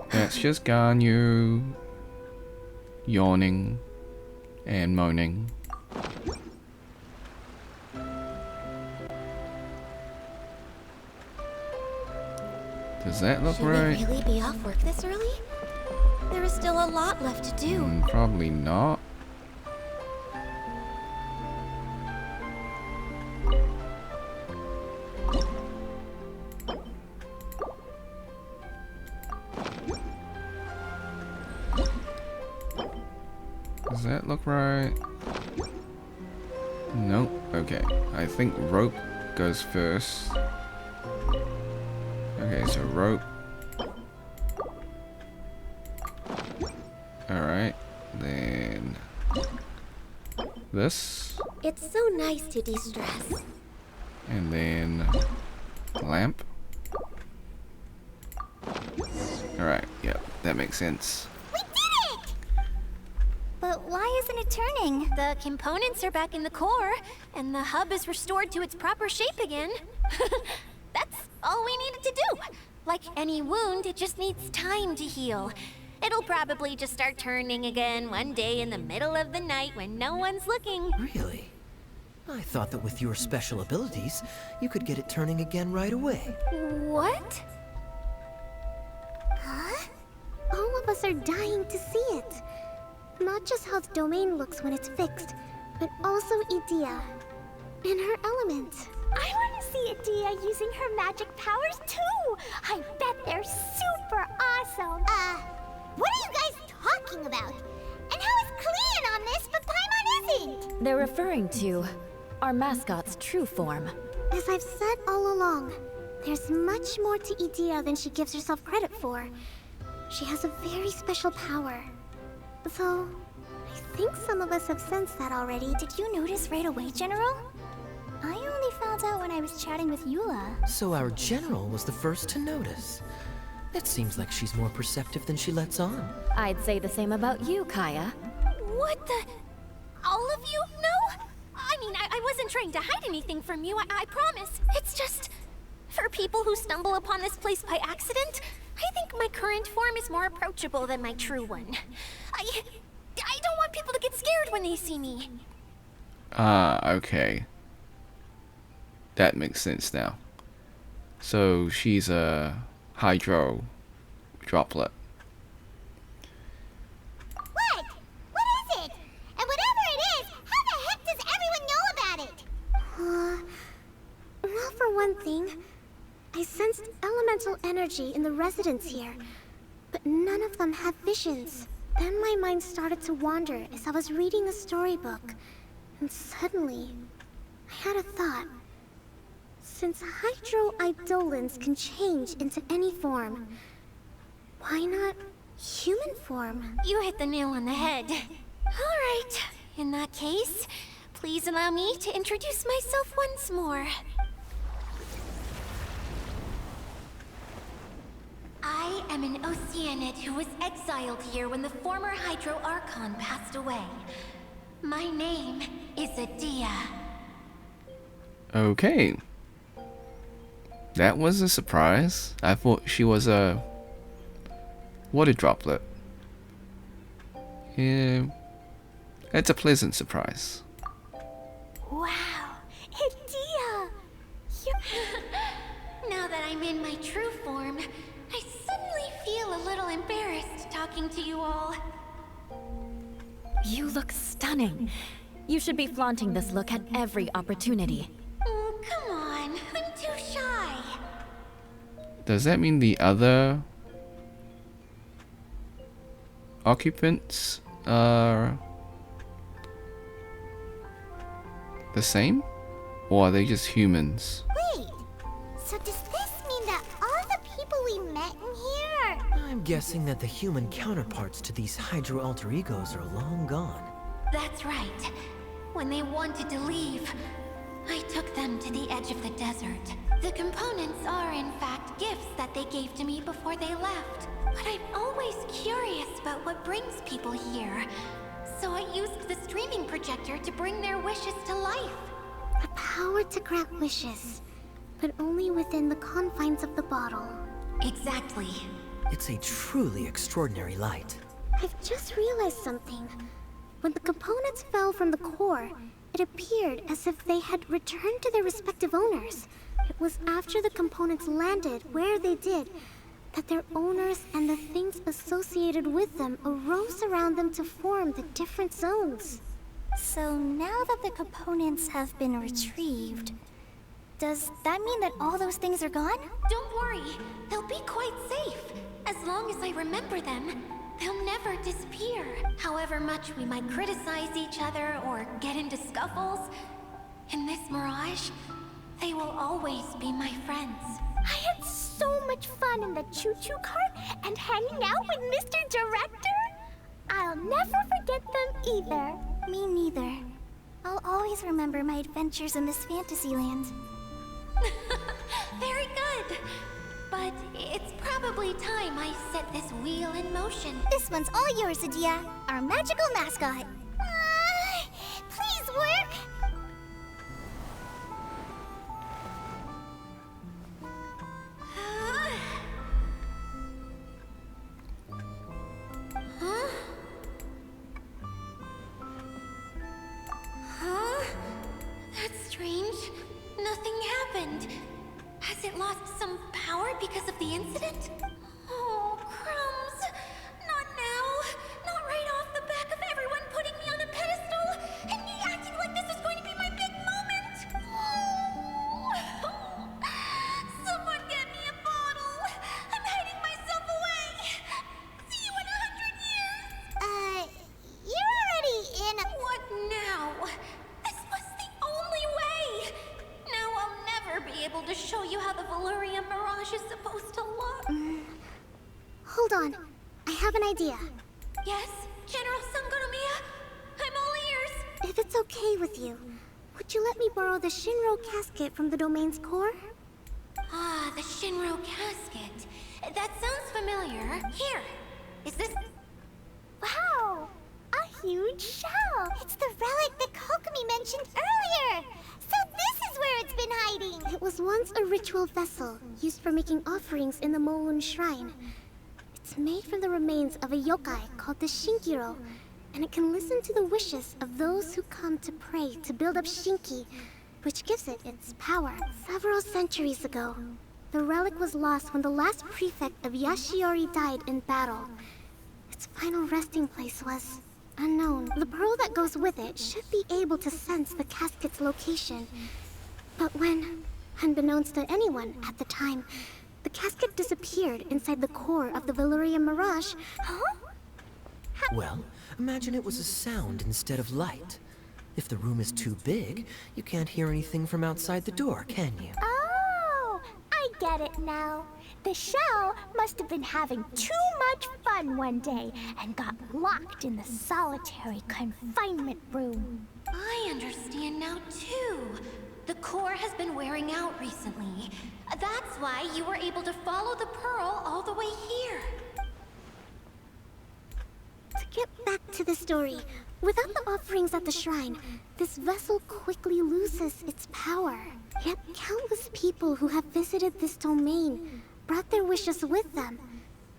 That's just Ganyu yawning and moaning. Does that look right? Should we really be off work this early? There is still a lot left to do. Probably not. Does that look right? Nope. Okay. I think rope goes first. Okay, so rope. Alright. Then this. It's so nice to de-stress. And then lamp. Alright, yep, that makes sense. We did it! But why isn't it turning? The components are back in the core, and the hub is restored to its proper shape again. That's all we needed to do. Like any wound, it just needs time to heal. It'll probably just start turning again one day in the middle of the night when no one's looking. Really? I thought that with your special abilities, you could get it turning again right away. What? Huh? All of us are dying to see it. Not just how the domain looks when it's fixed, but also Edea. In her element. I want to see Edea using her magic powers too! I bet they're super awesome! What are you guys talking about? And how is Cleon on this, but Paimon isn't? They're referring to our mascot's true form. As I've said all along, there's much more to Edea than she gives herself credit for. She has a very special power. Though, I think some of us have sensed that already. Did you notice right away, General? I only found out when I was chatting with Eula. So our general was the first to notice. It seems like she's more perceptive than she lets on. I'd say the same about you, Kaya. What the? All of you? No? I mean, I wasn't trying to hide anything from you, I promise. It's just, for people who stumble upon this place by accident, I think my current form is more approachable than my true one. I don't want people to get scared when they see me. Okay. That makes sense now. So she's a hydro droplet. What? What is it? And whatever it is, how the heck does everyone know about it? Well, for one thing, I sensed elemental energy in the residents here, but none of them have visions. Then my mind started to wander as I was reading a storybook, and suddenly, I had a thought. Since hydro-eidolons can change into any form, why not human form? You hit the nail on the head. All right. In that case, please allow me to introduce myself once more. I am an Oceanid who was exiled here when the former Hydro Archon passed away. My name is Edea. Okay. That was a surprise. I thought she was a water droplet. Yeah, it's a pleasant surprise. Wow, Edea! Now that I'm in my true form, I suddenly feel a little embarrassed talking to you all. You look stunning. You should be flaunting this look at every opportunity. Oh, come on. I'm too shy. Does that mean the other occupants are the same? Or are they just humans? Wait, so does this mean that all the people we met in here are... I'm guessing that the human counterparts to these hydro alter egos are long gone. That's right. When they wanted to leave, I took them to the edge of the desert. The components are, in fact, gifts that they gave to me before they left. But I'm always curious about what brings people here. So I used the streaming projector to bring their wishes to life. The power to grant wishes, but only within the confines of the bottle. Exactly. It's a truly extraordinary light. I've just realized something. When the components fell from the core, it appeared as if they had returned to their respective owners. It was after the components landed where they did that their owners and the things associated with them arose around them to form the different zones. So now that the components have been retrieved, does that mean that all those things are gone? Don't worry. They'll be quite safe. As long as I remember them. They'll never disappear. However much we might criticize each other or get into scuffles, in this mirage, they will always be my friends. I had so much fun in the choo-choo cart and hanging out with Mr. Director. I'll never forget them either. Me neither. I'll always remember my adventures in this fantasy land. Very good. But it's probably time I set this wheel in motion. This one's all yours, Adia, our magical mascot. Please work! Huh? Huh? That's strange. Nothing happened. Has it lost some power because of the incident? Oh, crumbs. Not now. Not right off the back of everyone putting me on a pedestal and me acting like this is going to be my big moment. Oh. Someone get me a bottle. I'm hiding myself away. See you in 100 years. You're already in. What now? This was the only way. Now I'll never be able to show you how the Valyrian Mirage is supposed to look. Hold on. I have an idea. Yes, General Sangonomiya? I'm all ears. If it's okay with you, would you let me borrow the Shinro casket from the domain's core? Ah, the Shinro casket. That sounds familiar. Here. Is this... Wow! A huge shell! It's the relic that Kokomi mentioned earlier! So this is where it's been hiding! It was once a ritual vessel, used for making offerings in the Moon Shrine. It's made from the remains of a yokai called the Shinkiro, and it can listen to the wishes of those who come to pray to build up Shinki, which gives it its power. Several centuries ago, the relic was lost when the last prefect of Yashiori died in battle. Its final resting place was unknown. The pearl that goes with it should be able to sense the casket's location. But when, unbeknownst to anyone at the time, the casket disappeared inside the core of the Valyrian Mirage. Huh? Well, imagine it was a sound instead of light. If the room is too big, you can't hear anything from outside the door, can you? Oh, I get it now. The shell must have been having too much fun one day and got locked in the solitary confinement room. I understand now, too. The core has been wearing out recently. That's why you were able to follow the pearl all the way here. To get back to the story, without the offerings at the shrine, this vessel quickly loses its power. Yet countless people who have visited this domain brought their wishes with them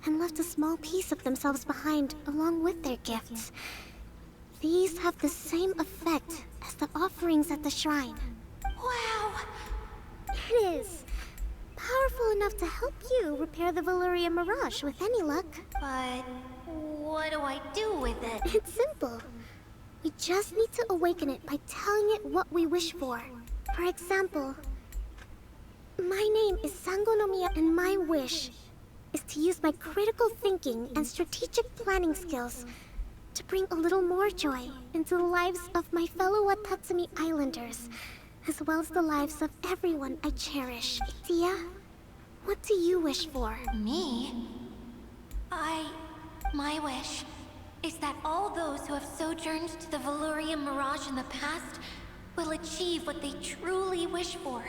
and left a small piece of themselves behind along with their gifts. These have the same effect as the offerings at the shrine. Wow! It is. Powerful enough to help you repair the Valyrian Mirage with any luck. But what do I do with it? It's simple. We just need to awaken it by telling it what we wish for. For example, my name is Sangonomiya, and my wish is to use my critical thinking and strategic planning skills to bring a little more joy into the lives of my fellow Watatsumi Islanders, as well as the lives of everyone I cherish. Dia, what do you wish for? Me? My wish is that all those who have sojourned to the Valyrian Mirage in the past will achieve what they truly wish for.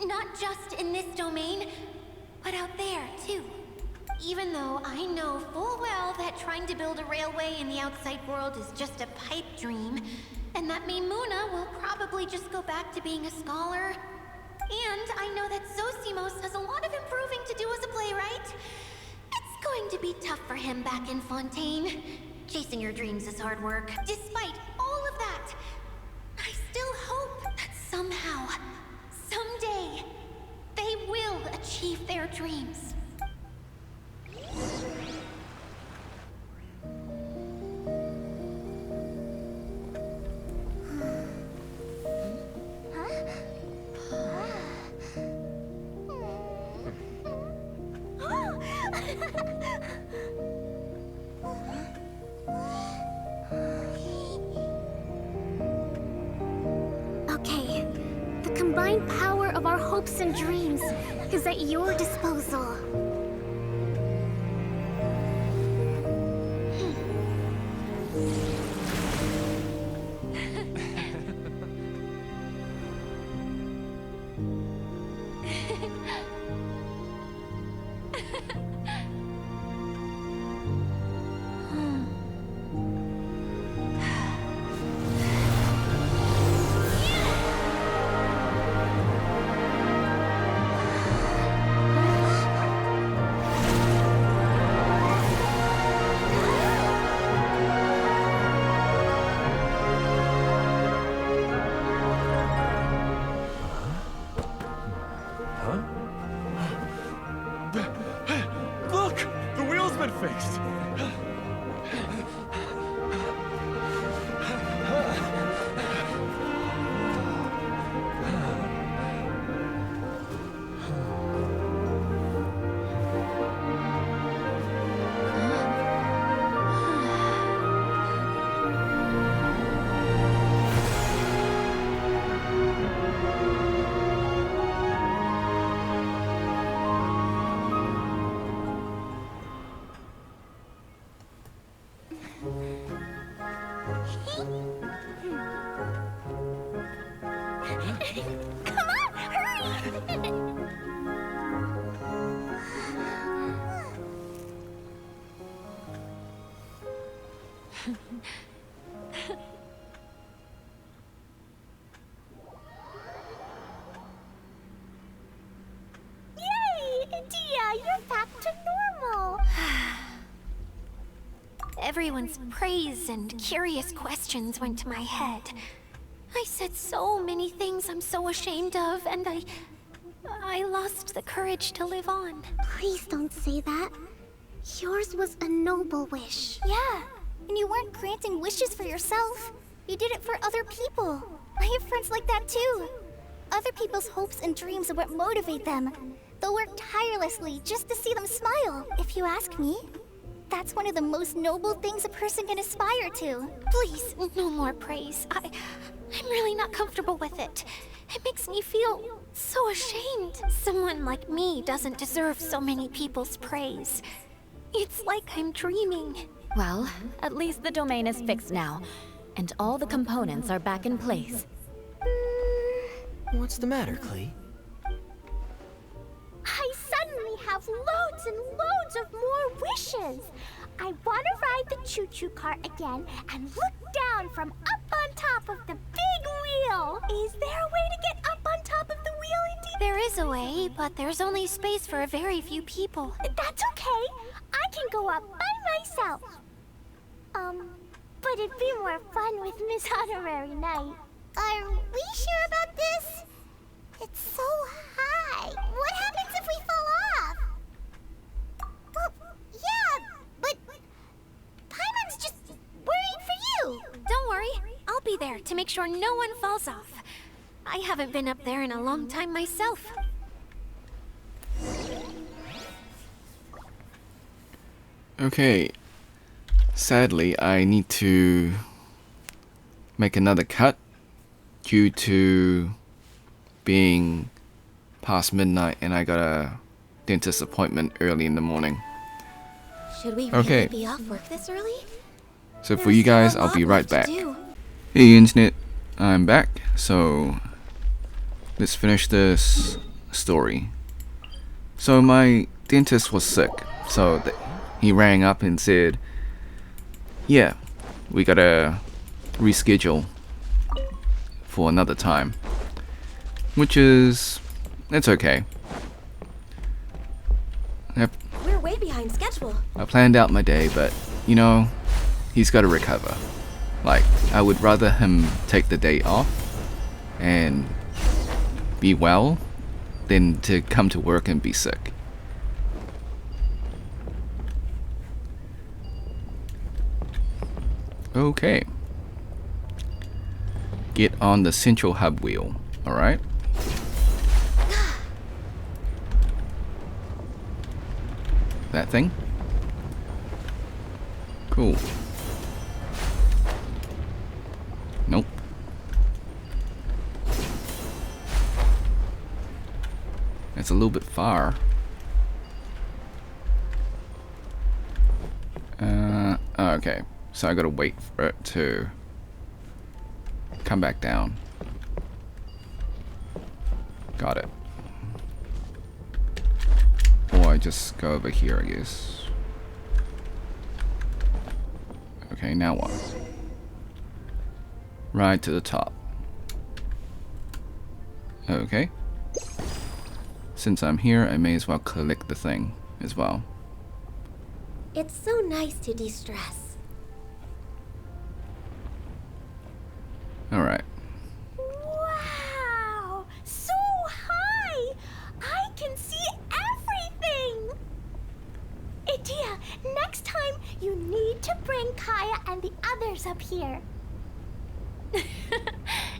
Not just in this domain, but out there, too. Even though I know full well that trying to build a railway in the outside world is just a pipe dream, and that Mimuna will probably just go back to being a scholar. And I know that Zosimos has a lot of improving to do as a playwright. It's going to be tough for him back in Fontaine. Chasing your dreams is hard work. Despite all of that, I still hope that somehow, someday, they will achieve their dreams. combined power of our hopes and dreams is at your disposal. Look! The wheel's been fixed! Come on, hurry! Yay! Dia, you're back to normal. Everyone's praise and curious questions went to my head. I said so many things I'm so ashamed of, and I lost the courage to live on. Please don't say that. Yours was a noble wish. Yeah, and you weren't granting wishes for yourself. You did it for other people. I have friends like that too. Other people's hopes and dreams are what motivate them. They'll work tirelessly just to see them smile. If you ask me, that's one of the most noble things a person can aspire to. Please, no more praise. I'm really not comfortable with it. It makes me feel so ashamed. Someone like me doesn't deserve so many people's praise. It's like I'm dreaming. Well, at least the domain is fixed now, and all the components are back in place. What's the matter, Klee? I suddenly have loads and loads of more wishes. I want to ride the choo-choo cart again and look down from up on top of the big wheel. Is there a way to get up on top of the wheel, Indy? There is a way, but there's only space for a very few people. That's okay. I can go up by myself. But it'd be more fun with Miss Honorary Knight. Are we sure about this? It's so high. What happens if we fall off? Well, yeah, but Paimon's just worried for you. Don't worry, I'll be there to make sure no one falls off. I haven't been up there in a long time myself. Okay. Sadly, I need to make another cut due to being past midnight and I got a dentist appointment early in the morning. Should we Okay. really be off work this early? So for you guys, I'll be right back. Do. Hey internet, I'm back. So let's finish this story. So my dentist was sick, so he rang up and said, yeah, we gotta reschedule for another time. Which is, it's okay. We're way behind schedule. I planned out my day, but, you know, he's gotta recover. Like, I would rather him take the day off and be well than to come to work and be sick. Okay. Get on the central hub wheel, alright? That thing? Cool. Nope. it's a little bit far. Okay, so I gotta wait for it to come back down. Got it. Or I just go over here, I guess. Okay, now what? Right to the top. Okay. Since I'm here, I may as well collect the thing as well. It's so nice to de-stress. Alright. Wow! So high! I can see everything! Idea, next time you need to bring Kaya and the others up here.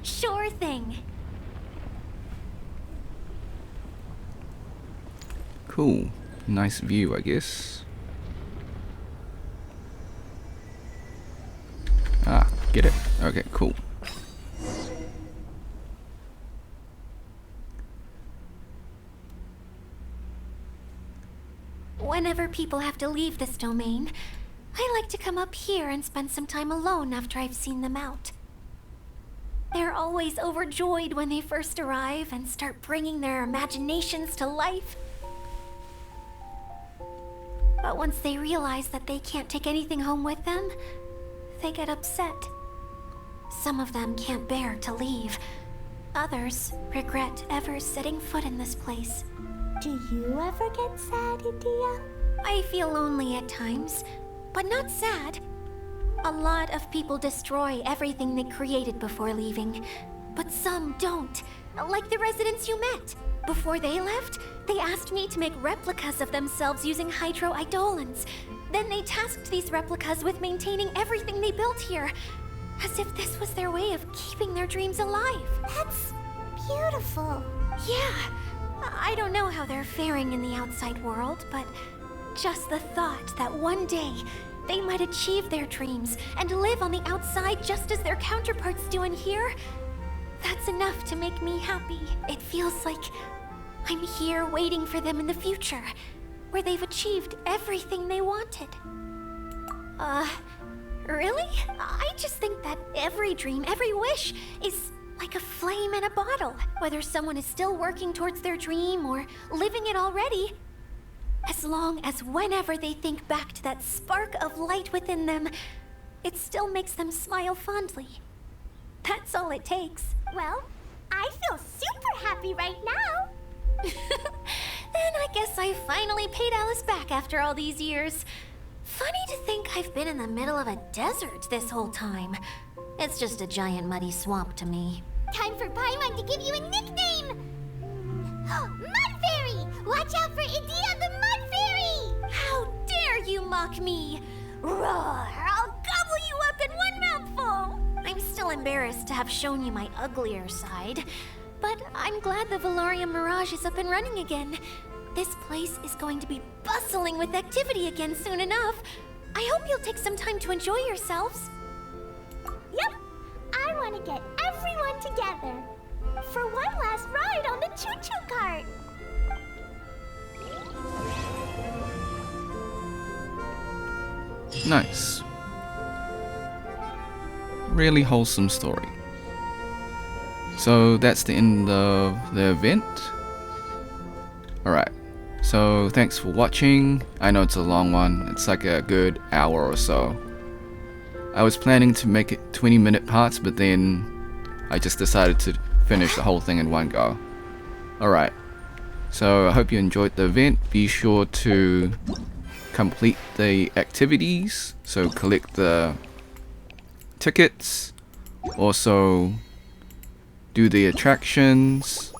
Sure thing. Cool. Nice view, I guess. Ah, get it. Okay, cool. Whenever people have to leave this domain, I like to come up here and spend some time alone after I've seen them out. They're always overjoyed when they first arrive and start bringing their imaginations to life. But once they realize that they can't take anything home with them, they get upset. Some of them can't bear to leave. Others regret ever setting foot in this place. Do you ever get sad, Idea? I feel lonely at times, but not sad. A lot of people destroy everything they created before leaving, but some don't, like the residents you met. Before they left, they asked me to make replicas of themselves using hydro-eidolons. Then they tasked these replicas with maintaining everything they built here, as if this was their way of keeping their dreams alive. That's beautiful. Yeah, I don't know how they're faring in the outside world, but just the thought that one day they might achieve their dreams and live on the outside just as their counterparts do in here, that's enough to make me happy. It feels like I'm here waiting for them in the future, where they've achieved everything they wanted. Really? I just think that every dream, every wish is like a flame in a bottle. Whether someone is still working towards their dream or living it already, as long as whenever they think back to that spark of light within them, it still makes them smile fondly. That's all it takes. Well, I feel super happy right now. Then I guess I finally paid Alice back after all these years. Funny to think I've been in the middle of a desert this whole time. It's just a giant muddy swamp to me. Time for Paimon to give you a nickname! Mud Fairy! Watch out for Idea the Mud Fairy! How dare you mock me! Roar! I'll gobble you up in one mouthful! I'm still embarrassed to have shown you my uglier side, but I'm glad the Valorium Mirage is up and running again. This place is going to be bustling with activity again soon enough. I hope you'll take some time to enjoy yourselves. Yep, I want to get everyone together for one last ride on the choo-choo cart. Nice. Really wholesome story. So that's the end of the event. Alright, so thanks for watching. I know it's a long one, it's like a good hour or so. I was planning to make it 20-minute parts, but then I just decided to finish the whole thing in one go. Alright, so I hope you enjoyed the event. Be sure to complete the activities, so collect the tickets, also do the attractions.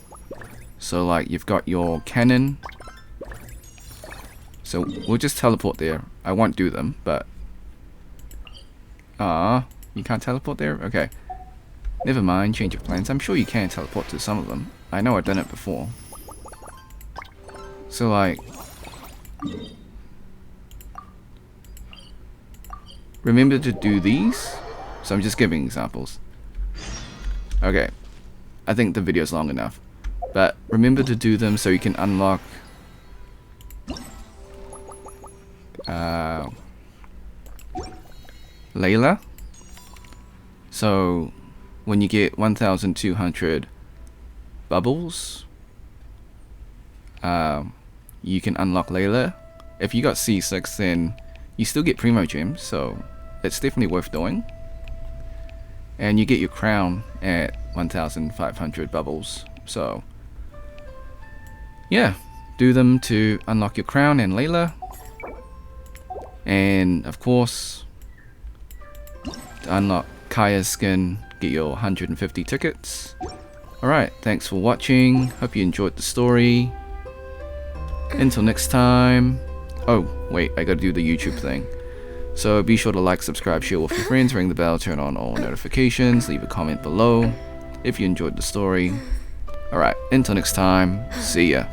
So like you've got your cannon, so we'll just teleport there. I won't do them, but you can't teleport there? Okay, never mind, change of plans. I'm sure you can teleport to some of them. I know I've done it before. So like, remember to do these. So I'm just giving examples. Okay, I think the video's long enough. But remember to do them so you can unlock Layla. So when you get 1,200 bubbles, you can unlock Layla. If you got C6, then you still get Primo Gems, so it's definitely worth doing. And you get your crown at 1,500 bubbles. So yeah, do them to unlock your crown and Layla. And of course, to unlock Kaya's skin, get your 150 tickets. Alright, thanks for watching. Hope you enjoyed the story. Until next time. Oh, wait, I gotta do the YouTube thing. So be sure to like, subscribe, share with your friends, ring the bell, turn on all notifications, leave a comment below if you enjoyed the story. Alright, until next time, see ya.